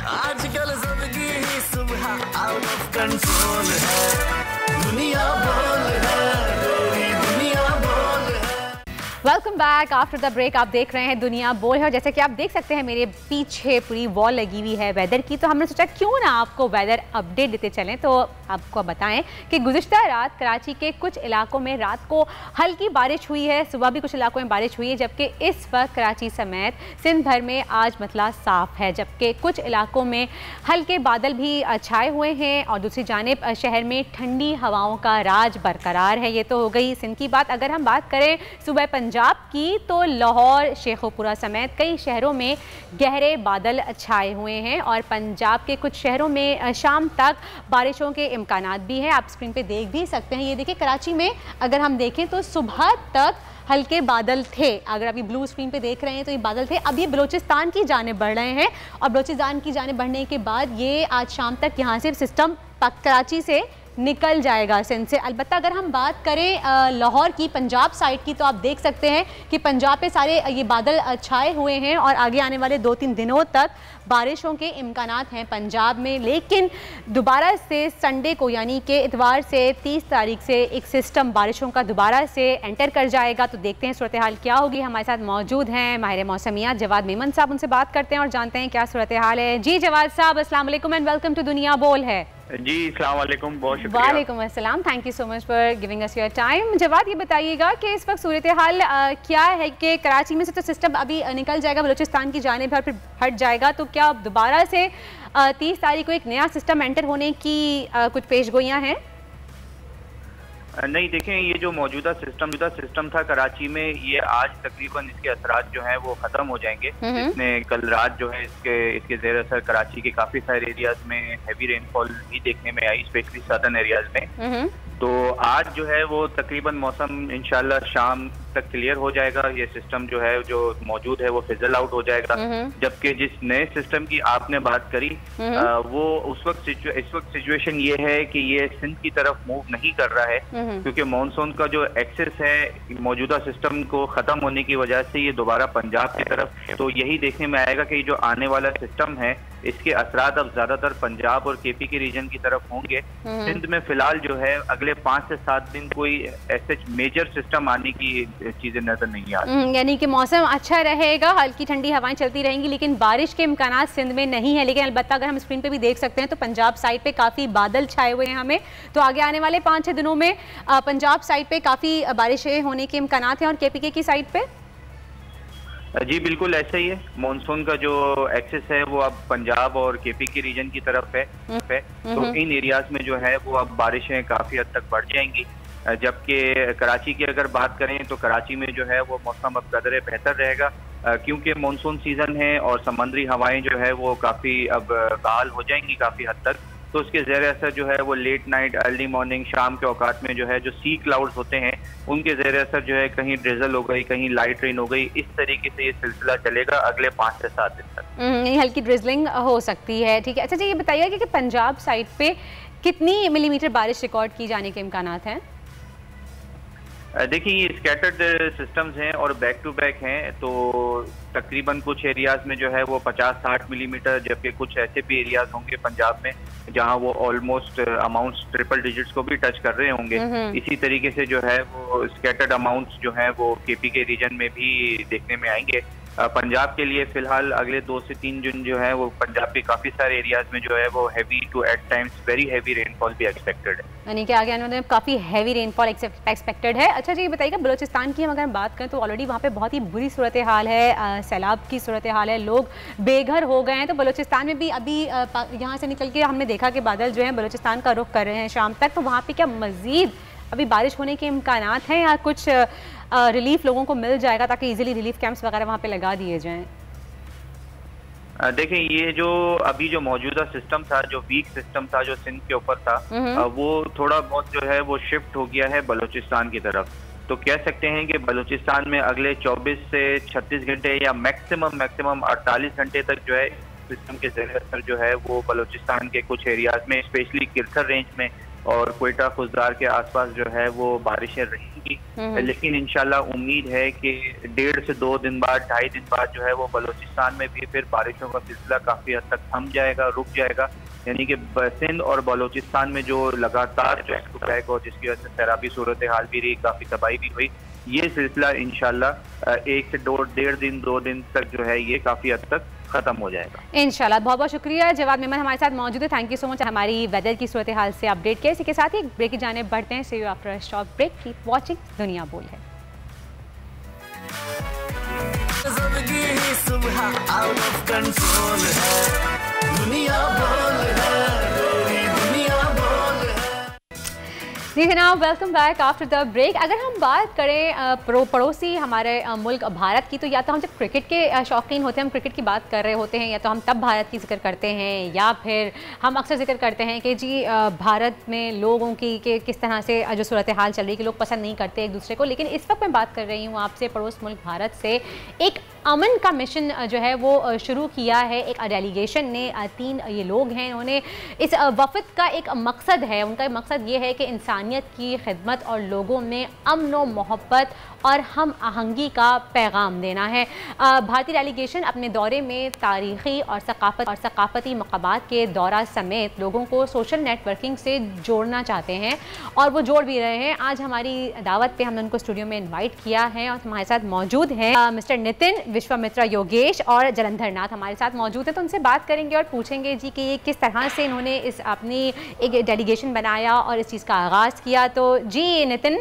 Speaker 2: आजकल जिंदगी ही सुबह आउट ऑफ कंट्रोल है, दुनिया बोल है, तेरी दुनिया बोल है।
Speaker 3: Welcome back after the break. आप देख रहे हैं दुनिया बोल है, और जैसे कि आप देख सकते हैं मेरे पीछे पूरी वॉल लगी हुई है वेदर की, तो हमने सोचा क्यों ना आपको वेदर अपडेट देते चलें। तो आपको बताएं कि गुज़िश्ता रात कराची के कुछ इलाकों में रात को हल्की बारिश हुई है, सुबह भी कुछ इलाकों में बारिश हुई है, जबकि इस वक्त कराची समेत सिंध भर में आज मतला साफ़ है, जबकि कुछ इलाकों में हल्के बादल भी छाए हुए हैं, और दूसरी जानिब शहर में ठंडी हवाओं का राज बरकरार है। ये तो हो गई सिंध की बात। अगर हम बात करें सूबे पंजाब की, तो लाहौर, शेखोपुरा समेत कई शहरों में गहरे बादल छाए हुए हैं, और पंजाब के कुछ शहरों में शाम तक बारिशों के इम्कानात भी हैं। आप स्क्रीन पे देख भी सकते हैं। ये देखिए कराची में अगर हम देखें तो सुबह तक हल्के बादल थे। अगर अभी ब्लू स्क्रीन पे देख रहे हैं तो ये बादल थे। अब ये बलूचिस्तान की जानिब बढ़ रहे हैं, और बलूचिस्तान की जानिब बढ़ने के बाद ये आज शाम तक यहाँ से सिस्टम कराची से निकल जाएगा सिंध से। अलबत्ता अगर हम बात करें लाहौर की, पंजाब साइड की, तो आप देख सकते हैं कि पंजाब पे सारे ये बादल छाए हुए हैं, और आगे आने वाले 2-3 दिनों तक बारिशों के इम्कानात हैं पंजाब में। लेकिन दोबारा से संडे को, यानी कि इतवार से 30 तारीख से एक सिस्टम बारिशों का दोबारा से एंटर कर जाएगा। तो देखते हैं सूरत हाल क्या होगी। हमारे साथ मौजूद हैं माहिर मौसमियात जवाद मेमन साहब, उनसे बात करते हैं और जानते हैं क्या सूरत हाल है। जी जवाद साहब, अस्सलाम वालेकुम एंड वेलकम टू दुनिया बोल है।
Speaker 8: जी अस्सलाम वालेकुम, बहुत शुक्रिया।
Speaker 3: वालेकुम अस्सलाम, thank you so much for giving us your time. Jawad, ये बताइएगा कि इस वक्त सूरत हाल क्या है कि कराची में से तो सिस्टम अभी निकल जाएगा, बलूचिस्तान की जानिब और फिर हट जाएगा, तो क्या दोबारा से 30 तारीख को एक नया सिस्टम एंटर होने की कुछ पेशगोइयाँ हैं?
Speaker 8: नहीं, देखें, ये जो मौजूदा सिस्टम था कराची में, ये आज तकरीबन इसके असरात जो हैं वो ख़त्म हो जाएंगे। इसने कल रात जो है इसके ज़ेर असर कराची के काफ़ी सारे एरियाज में हैवी रेनफॉल भी देखने में आई, स्पेशली सदर्न एरियाज में। तो आज जो है वो तकरीबन मौसम इंशाल्लाह शाम तक क्लियर हो जाएगा। ये सिस्टम जो है जो मौजूद है वो फिजल आउट हो जाएगा। जबकि जिस नए सिस्टम की आपने बात करी वो इस वक्त सिचुएशन ये है कि ये सिंध की तरफ मूव नहीं कर रहा है, क्योंकि मानसून का जो एक्सेस है मौजूदा सिस्टम को खत्म होने की वजह से ये दोबारा पंजाब की तरफ, तो यही देखने में आएगा कि जो आने वाला सिस्टम है इसके असरात अब ज्यादातर पंजाब और केपी के रीजन की तरफ होंगे। सिंध में फिलहाल जो है अगले 5 से 7 दिन कोई ऐसे मेजर सिस्टम आने की चीजें नजर नहीं आ रही।
Speaker 3: यानी कि मौसम अच्छा रहेगा, हल्की ठंडी हवाएं चलती रहेंगी, लेकिन बारिश के इम्कानात सिंध में नहीं है। लेकिन अलबत्ता अगर हम स्क्रीन पे भी देख सकते हैं तो पंजाब साइड पे काफ़ी बादल छाए हुए हैं हमें, तो आगे आने वाले 5-6 दिनों में पंजाब साइड पे काफ़ी बारिशें होने के इम्कानात हैं। और केपीके की साइड पे
Speaker 8: जी बिल्कुल ऐसा ही है। मानसून का जो एक्सेस है वो अब पंजाब और केपी के रीजन की तरफ है, तो इन एरियाज में जो है वो अब बारिशें काफ़ी हद तक बढ़ जाएंगी। जबकि कराची की अगर बात करें तो कराची में जो है वो मौसम अब कदरे बेहतर रहेगा, क्योंकि मानसून सीजन है और समंदरी हवाएं जो है वो काफ़ी अब बहाल हो जाएंगी काफ़ी हद तक। तो उसके ज़ेर असर जो है वो लेट नाइट, अर्ली मॉर्निंग, शाम के औकात में जो है जो सी क्लाउड्स होते हैं उनके ज़ेर असर जो है कहीं ड्रिजल हो गई, कहीं लाइट रेन हो गई। इस तरीके से ये सिलसिला चलेगा अगले 5 से 7 दिन तक।
Speaker 3: हल्की ड्रिजलिंग हो सकती है, ठीक है। अच्छा जी, ये बताइएगा कि पंजाब साइड पे कितनी मिलीमीटर बारिश रिकॉर्ड की जाने के इम्कानात हैं?
Speaker 8: देखिए, ये स्कैटर्ड सिस्टम्स हैं और बैक टू बैक हैं, तो तकरीबन कुछ एरियाज में जो है वो 50-60 मिलीमीटर, जबकि कुछ ऐसे भी एरियाज होंगे पंजाब में जहां वो ऑलमोस्ट अमाउंट्स ट्रिपल डिजिट्स को भी टच कर रहे होंगे। इसी तरीके से जो है वो स्कैटर्ड अमाउंट्स जो है वो केपी के रीजन में भी देखने में आएंगे। पंजाब के लिए फिलहाल अगले 2 से 3 दिन जो है वो पंजाब के काफ़ी सारे एरियाज में जो है वो heavy to at times very heavy rainfall भी एक्सपेक्टेड है,
Speaker 3: यानी कि आगे आने में काफ़ी हैवी रेनफॉल एक्सपेक्टेड है। अच्छा जी, ये बताइएगा बलूचिस्तान की हम अगर बात करें तो ऑलरेडी वहाँ पे बहुत ही बुरी सूरत हाल है, सैलाब की सूरत हाल है, लोग बेघर हो गए हैं। तो बलूचिस्तान में भी अभी यहाँ से निकल के हमने देखा कि बादल जो है बलूचिस्तान का रुख कर रहे हैं शाम तक, तो वहाँ पर क्या मज़ीद अभी बारिश होने के इम्कानात हैं या कुछ रिलीफ लोगों को मिल जाएगा ताकि इजीली रिलीफ कैंप्स वगैरह वहाँ पे लगा दिए जाएं?
Speaker 8: देखें, ये जो अभी जो मौजूदा सिस्टम था, जो वीक सिस्टम था जो सिंध के ऊपर था, वो थोड़ा बहुत जो है वो शिफ्ट हो गया है बलूचिस्तान की तरफ। तो कह सकते हैं कि बलूचिस्तान में अगले 24 से 36 घंटे या मैक्सिमम 48 घंटे तक जो है सिस्टम के ज़ेर असर जो है वो बलूचिस्तान के कुछ एरियाज में, स्पेशली किरथर रेंज में और क्वेटा खुजदार के आसपास जो है वो बारिशें रहेंगी। लेकिन इंशाल्लाह उम्मीद है कि 1.5 से 2 दिन बाद, 2.5 दिन बाद जो है वो बलूचिस्तान में भी फिर बारिशों का सिलसिला काफ़ी हद तक थम जाएगा, रुक जाएगा। यानी कि सिंध और बलूचिस्तान में जो लगातार जो बैक और जिसकी वजह से सैराबी सूरत हाल भी रही, काफ़ी तबाही भी हुई, ये सिलसिला इंशाल्लाह 1 से 2 दिन तक जो है ये काफ़ी हद तक खत्म हो जाएगा
Speaker 3: इंशाल्लाह। बहुत बहुत शुक्रिया। जवाद मेमन हमारे साथ मौजूद है, थैंक यू सो मच हमारी वेदर की सूरत हाल से अपडेट किया। इसी के साथ ही ब्रेक की जाने बढ़ते हैं। See you after a short break. Keep watching दुनिया बोल है। जी जनाब, welcome back after the break. अगर हम बात करें पड़ोसी हमारे मुल्क भारत की, तो या तो हम जब क्रिकेट के शौकीन होते हैं, हम क्रिकेट की बात कर रहे होते हैं, या तो हम तब भारत की जिक्र करते हैं, या फिर हम अक्सर जिक्र करते हैं कि जी भारत में लोगों की कि किस तरह से जो सूरत हाल चल रही है कि लोग पसंद नहीं करते एक दूसरे को। लेकिन इस वक्त मैं बात कर रही हूँ आपसे पड़ोस मुल्क भारत से। एक अमन का मिशन जो है वो शुरू किया है एक डेलीगेशन ने। 3 ये लोग हैं, उन्होंने इस वफद का एक मकसद है, उनका मकसद ये है कि इंसानियत की खिदमत और लोगों में अमन व मोहब्बत और हम आहंगी का पैगाम देना है। भारतीय डेलीगेशन अपने दौरे में तारीख़ी और सकाफ़ती मकामात के दौरा समेत लोगों को सोशल नेटवर्किंग से जोड़ना चाहते हैं, और वो जोड़ भी रहे हैं। आज हमारी दावत पे हमने उनको स्टूडियो में इन्वाइट किया है और हमारे साथ मौजूद हैं मिस्टर नितिन, विश्वामित्रा योगेश और जलंधर नाथ हमारे साथ मौजूद हैं। तो उनसे बात करेंगे और पूछेंगे जी कि ये किस तरह से इन्होंने इस अपनी एक डेलीगेशन बनाया और इस चीज़ का आगाज़ किया। तो जी नितिन।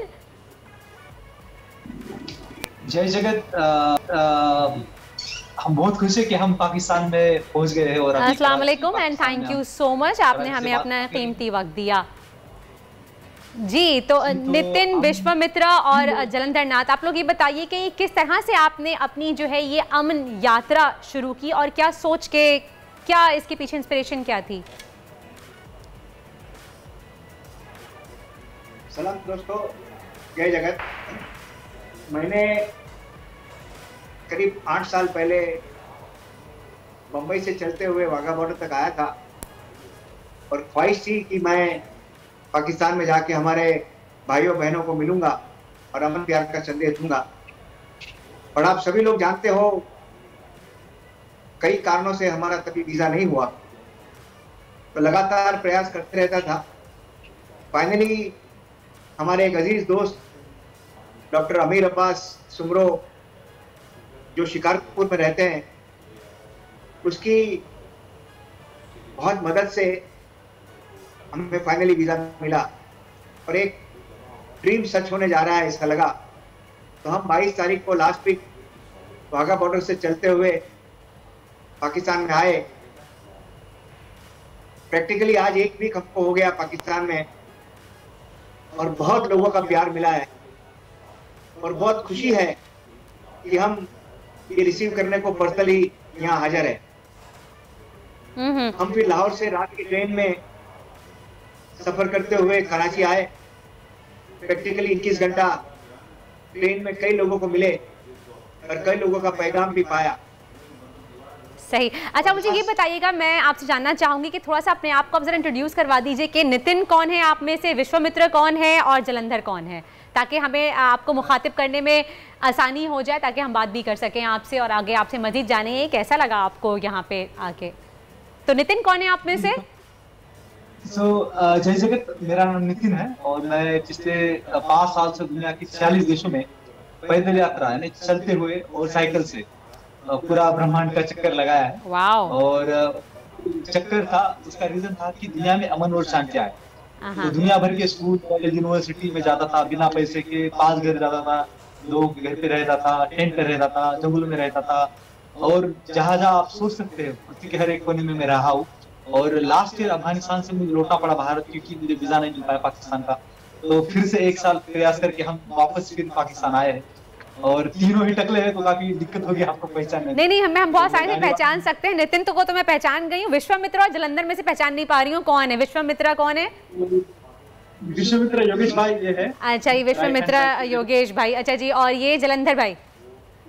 Speaker 9: जय जगत। हम बहुत खुश हैं कि हम पाकिस्तान में पहुंच गए हैं। और
Speaker 3: अस्सलाम वालेकुम and thank you so much, आपने हमें अपना कीमती वक्त दिया। जी तो नितिन, विश्वामित्रा और जलंधर नाथ, आप लोग ये बताइए कि किस तरह से आपने अपनी जो है ये अमन यात्रा शुरू की और क्या सोच के, क्या इसके पीछे इंस्पिरेशन क्या थी?
Speaker 10: सलाम दोस्तों, जय जगत। मैंने करीब 8 साल पहले मुंबई से चलते हुए वाघा बॉर्डर तक आया था और ख्वाहिश थी कि मैं पाकिस्तान में जाके हमारे भाइयों बहनों को मिलूंगा और अमन प्यार का संदेश दूंगा। और आप सभी लोग जानते हो कई कारणों से हमारा कभी वीज़ा नहीं हुआ, तो लगातार प्रयास करते रहता था। फाइनली हमारे एक अजीज दोस्त डॉक्टर अमीर अब्बास सुमरो जो शिकारपुर में रहते हैं, उसकी बहुत मदद से हमें फाइनली वीज़ा मिला और एक ड्रीम सच होने जा रहा है ऐसा लगा। तो हम 22 तारीख को लास्ट वीक वाघा बॉर्डर से चलते हुए पाकिस्तान में आए। प्रैक्टिकली आज 1 वीक हमको हो गया पाकिस्तान में और बहुत लोगों का प्यार मिला है और बहुत खुशी है कि हम ये रिसीव करने को पर्सनली यहाँ हाजिर है। हम फिर लाहौर से रात की ट्रेन में सफर करते हुए कराची आए। प्रैक्टिकली 21 घंटा ट्रेन में कई लोगों को मिले और कई लोगों का पैगाम भी पाया।
Speaker 3: सही। अच्छा, मुझे ये बताइएगा, मैं आपसे जानना चाहूंगी कि थोड़ा सा अपने आप को आप जरा इंट्रोड्यूस करवा दीजिए कि नितिन कौन है आप में से, विश्वामित्र कौन है और जलंधर कौन है, ताकि हमें आपको मुखातिब करने में आसानी हो जाए, ताकि हम बात भी कर सकें आपसे और आगे आपसे मजीद जाने। कैसा लगा आपको यहाँ पे आके? तो नितिन कौन है आप में से?
Speaker 9: जय जगत, मेरा नाम नितिन है और मैं पिछले 5 साल से दुनिया के 46 देशों में पैदल यात्रा यानी चलते हुए और साइकिल से पूरा ब्रह्मांड का चक्कर लगाया है।
Speaker 3: वाओ।
Speaker 9: और चक्कर था, उसका रीजन था कि दुनिया में अमन और शांति आए। तो दुनिया भर के स्कूल, कॉलेज, यूनिवर्सिटी में जाता था, बिना पैसे के पास घर जाता था, लोग घर पे रहता था, टेंट पे रहता था, जंगल में रहता था और जहाँ जहाँ आप सोच सकते हैं पृथ्वी के हर एक कोने में मैं रहा हूँ। और लास्ट ईयर अफगानिस्तान से मुझे लौटना पड़ा भारत, क्योंकि मुझे वीजा नहीं मिल पाया पाकिस्तान का। तो फिर से 1 साल प्रयास करके हम वापस फिर पाकिस्तान आए हैं और तीनों ही टकले हैं, तो काफी दिक्कत होगी आपको पहचानने।
Speaker 3: नहीं, हम बहुत सारे से पहचान सकते हैं। नितिन को तो मैं पहचान गई हूँ, विश्वामित्रा और जलंधर में से पहचान नहीं पा रही हूँ। कौन है विश्वामित्रा? कौन है
Speaker 9: विश्वामित्रा? योगेश भाई ये है।
Speaker 3: अच्छा, ये विश्वामित्रा योगेश भाई। अच्छा जी, और ये जलंधर भाई?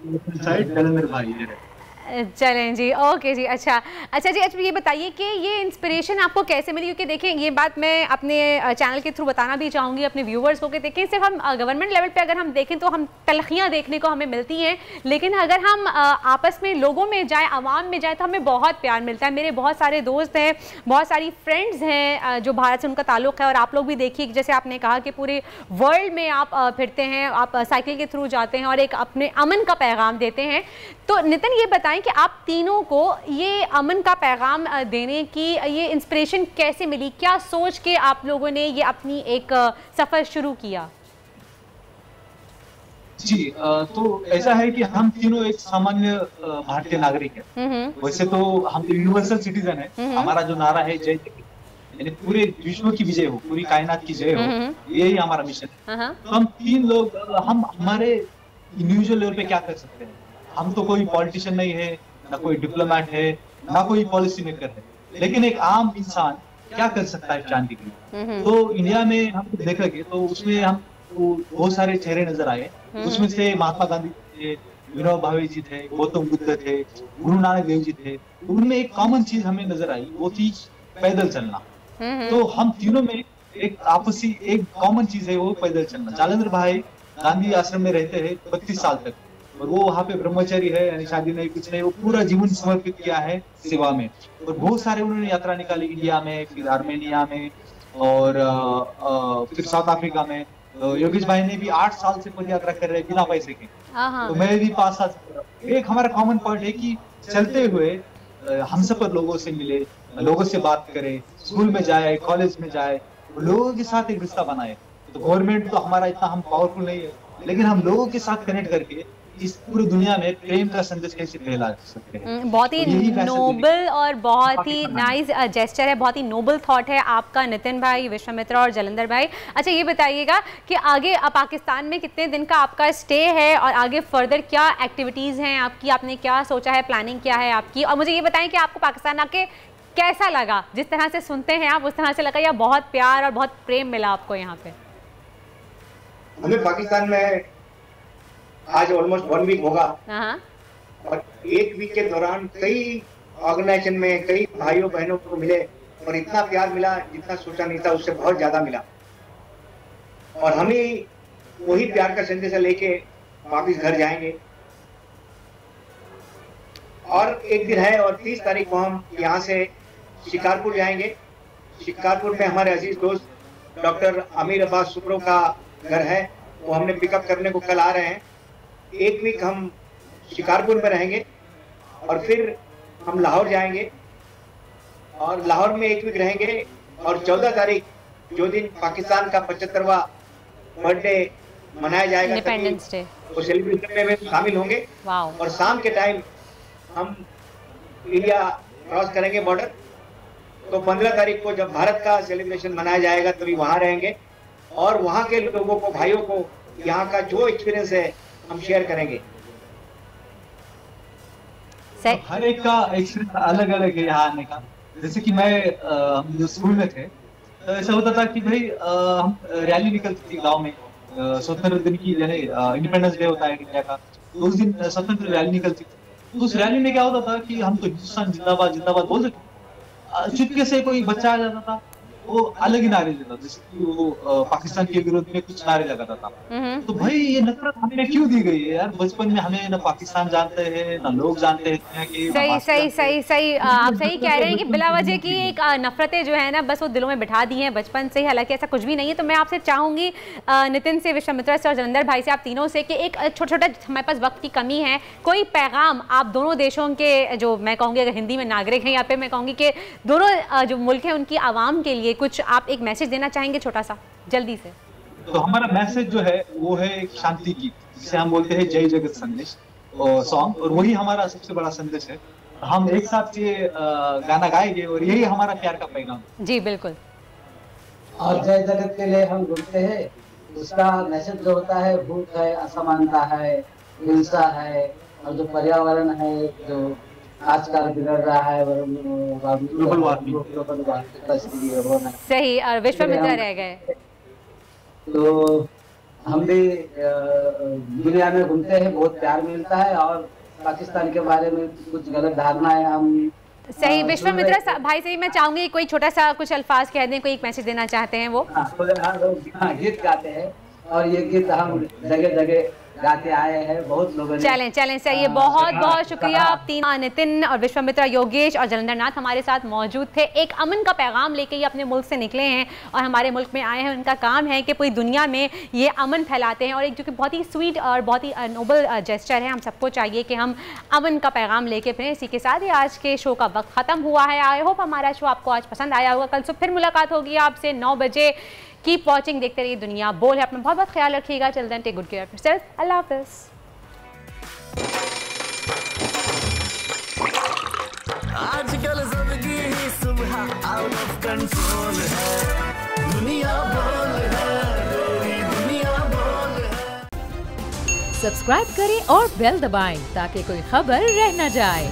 Speaker 9: जलंधर भाई ये है।
Speaker 3: चलें जी, ओके जी। अच्छा जी, अच्छा ये बताइए कि ये इंस्पिरेशन आपको कैसे मिली? क्योंकि देखें, ये बात मैं अपने चैनल के थ्रू बताना भी चाहूँगी अपने व्यूवर्स को कि देखें, सिर्फ हम गवर्नमेंट लेवल पे अगर हम देखें तो हम तलखियाँ देखने को हमें मिलती हैं, लेकिन अगर हम आपस में लोगों में जाए, आवाम में जाए, तो हमें बहुत प्यार मिलता है। मेरे बहुत सारे दोस्त हैं, बहुत सारी फ्रेंड्स हैं जो भारत से उनका ताल्लुक़ है, और आप लोग भी देखिए, जैसे आपने कहा कि पूरे वर्ल्ड में आप फिरते हैं, आप साइकिल के थ्रू जाते हैं और एक अपने अमन का पैगाम देते हैं। तो नितिन, ये बताएं कि आप तीनों को ये अमन का पैगाम देने की ये इंस्पिरेशन कैसे मिली? क्या सोच के आप लोगों ने ये अपनी एक सफर शुरू किया?
Speaker 9: जी, तो ऐसा है कि हम तीनों एक सामान्य भारतीय नागरिक हैं। वैसे तो हम यूनिवर्सल सिटीजन है। हमारा जो नारा है जय जगत, यानी पूरे विश्व की विजय हो, पूरी कायनात की जय हो, यही हमारा मिशन है। तो हम 3 लोग, हम हमारे इंडिविजुअल लेवल पे क्या कर सकते हैं? हम तो कोई पॉलिटिशियन नहीं है, ना कोई डिप्लोमेट है, ना कोई पॉलिसी मेकर है, लेकिन एक आम इंसान क्या कर सकता है शांति के लिए? तो इंडिया में हम देखेंगे तो उसमें हम बहुत सारे चेहरे नजर आए। उसमें से महात्मा गांधी थे, विनोबा भावे जी थे, गौतम बुद्ध थे, गुरु नानक देव जी थे। तो उनमें एक कॉमन चीज हमें नजर आई, वो थी पैदल चलना। तो हम तीनों में एक आपसी एक कॉमन चीज है, वो पैदल चलना। जालंधर भाई गांधी आश्रम में रहते हैं 32 साल तक, और वो वहाँ पे ब्रह्मचारी है, यानी शादी नहीं, कुछ नहीं, वो पूरा जीवन समर्पित किया है सेवा में। और बहुत सारे उन्होंने यात्रा निकाली इंडिया में, फिर आर्मेनिया में, और फिर साउथ अफ्रीका में। योगेश भाई ने भी 8 साल से पद यात्रा कर रहे हैं बिना पैसे के। तो मैं भी 5 साल से। एक हमारा कॉमन पॉइंट है कि चलते हुए हम सब लोगों से मिले, लोगों से बात करें, स्कूल में जाए, कॉलेज में जाए, लोगों के साथ एक रिश्ता बनाए। तो गवर्नमेंट तो हमारा इतना हम पावरफुल नहीं है, लेकिन हम लोगों के साथ कनेक्ट करके इस पूरी दुनिया में प्रेम का संदेश कैसे फैला सकते हैं।
Speaker 3: बहुत ही नोबल और बहुत ही नाइस जेस्चर है, बहुत ही नोबल थॉट है आपका नितिन भाई, विश्वामित्रा और जलंधर भाई। अच्छा, ये बताइएगा कि आगे पाकिस्तान में कितने दिन का आपका स्टे है और आगे फर्दर क्या एक्टिविटीज़ हैं आपकी? आपने क्या सोचा है, प्लानिंग क्या है आपकी? और मुझे ये बताएं कि आपको पाकिस्तान आके कैसा लगा? जिस तरह से सुनते हैं आप, उस तरह से लगा या बहुत प्यार और बहुत प्रेम मिला आपको यहाँ पे?
Speaker 10: हमें पाकिस्तान में आज ऑलमोस्ट 1 वीक होगा, और 1 वीक के दौरान कई ऑर्गेनाइजेशन में कई भाइयों बहनों को मिले, और इतना प्यार मिला जितना सोचा नहीं था, उससे बहुत ज्यादा मिला। और हम ही वही प्यार का संदेश लेके वापिस घर जाएंगे। और एक दिन है, और 30 तारीख को हम यहाँ से शिकारपुर जाएंगे। शिकारपुर में हमारे अजीज दोस्त डॉक्टर अमीर अब्बास सुप्रो का घर है, वो हमने पिकअप करने को कल आ रहे हैं। 1 वीक हम शिकारपुर में रहेंगे, और फिर हम लाहौर जाएंगे, और लाहौर में 1 वीक रहेंगे। और 14 तारीख जो दिन पाकिस्तान का 75वां बर्थडे मनाया जाएगा,
Speaker 3: इंडिपेंडेंस डे,
Speaker 10: वो सेलिब्रेशन में शामिल होंगे। और शाम के टाइम हम इंडिया क्रॉस करेंगे बॉर्डर। तो 15 तारीख को जब भारत का सेलिब्रेशन मनाया जाएगा तभी वहाँ रहेंगे, और वहाँ के लोगों को, भाइयों को, यहाँ का जो एक्सपीरियंस है हम शेयर करेंगे।
Speaker 9: हर एक का एक्सपीरियंस अलग अलग है यहाँ आने का। जैसे कि मैं हम जो स्कूल में थे, तो ऐसा होता था कि भाई हम रैली निकलती थी गांव में, स्वतंत्रता दिन की, यानी इंडिपेंडेंस डे होता है इंडिया का, तो उस दिन स्वतंत्र रैली निकलती थी। तो उस रैली में क्या होता था कि हम तो हिंदुस्तान जिंदाबाद जिंदाबाद बोल सकते, चुपके से कोई बच्चा आ जाता था, वो अलग ही नारे देता, जैसे कि वो पाकिस्तान के विरोध में कुछ नारे लगाता था। तो भाई ये नफरत हमें क्यों दी गई है यार? बचपन में हमें ना पाकिस्तान जानते हैं, ना लोग जानते हैं कि
Speaker 3: सही आप सही कह रहे हैं कि बिला वजह की एक नफरतें जो है ना, बस वो दिलों में बिठा दी हैं बचपन से ही। हालांकि ऐसा कुछ भी नहीं है। तो मैं आपसे चाहूंगी नितिन से, विश्वामित्रा से और जलंधर भाई से, आप तीनों से, कि एक छोटा छोटा, हमारे पास वक्त की कमी है, कोई पैगाम आप दोनों देशों के, जो मैं कहूँगी अगर हिंदी में नागरिक हैं, या फिर मैं कहूँगी कि दोनों जो मुल्क हैं उनकी आवाम के लिए कुछ आप एक मैसेज देना चाहेंगे छोटा सा, जल्दी से?
Speaker 9: तो हमारा मैसेज जो है वो है शांति की, जिसे हम बोलते हैं जय जगत संदेश सॉन्ग, और वही हमारा सबसे बड़ा संदेश है। हम एक साथ ये गाना गाएंगे, और यही हमारा प्यार का पैगाम।
Speaker 3: जी बिल्कुल।
Speaker 11: और जय जगत के लिए हम घूमते हैं। उसका मैसेज जो होता है भूख है, असमानता है, हिंसा है, और जो पर्यावरण है जो आजकल बिगड़ रहा है, ग्लोबल वार्मिंग
Speaker 3: सही, और विश्वामित्र रह गए।
Speaker 11: तो हम भी दुनिया में घूमते हैं, बहुत प्यार मिलता है, और पाकिस्तान के बारे में कुछ गलत धारणाएं हम
Speaker 3: सही। विश्वामित्र भाई से मैं चाहूंगी कोई छोटा सा कुछ अल्फाज कह दें, कोई एक मैसेज देना चाहते हैं वो।
Speaker 11: गीत गाते हैं और ये गीत हम जगह जगह गाते आए हैं, बहुत लोगों ने।
Speaker 3: चलें सही है, बहुत बहुत शुक्रिया। आप तीन, नितिन और विश्वामित्र, योगेश और जलंधर नाथ हमारे साथ मौजूद थे। एक अमन का पैगाम लेके ये अपने मुल्क से निकले हैं और हमारे मुल्क में आए हैं। उनका काम है कि पूरी दुनिया में ये अमन फैलाते हैं, और एक जो कि बहुत ही स्वीट और बहुत ही नोबल जेस्चर है। हम सबको चाहिए कि हम अमन का पैगाम लेके फिरें। इसी के साथ ही आज के शो का वक्त ख़त्म हुआ है। आई होप हमारा शो आपको आज पसंद आया होगा। कल सुबह फिर मुलाकात होगी आपसे 9 बजे। कीप वॉचिंग, देखते रहिए दुनिया बोल है। अपना बहुत बहुत ख्याल रखिएगा। Till then take good care of yourself. अल्लाह हाफ़िज़।
Speaker 2: आजकल जिंदगी ही सुबह आउट ऑफ कंट्रोल है, दुनिया बोल है, तेरी दुनिया बोल है।
Speaker 1: सब्सक्राइब करें और बेल दबाएं ताकि कोई खबर रह न जाए।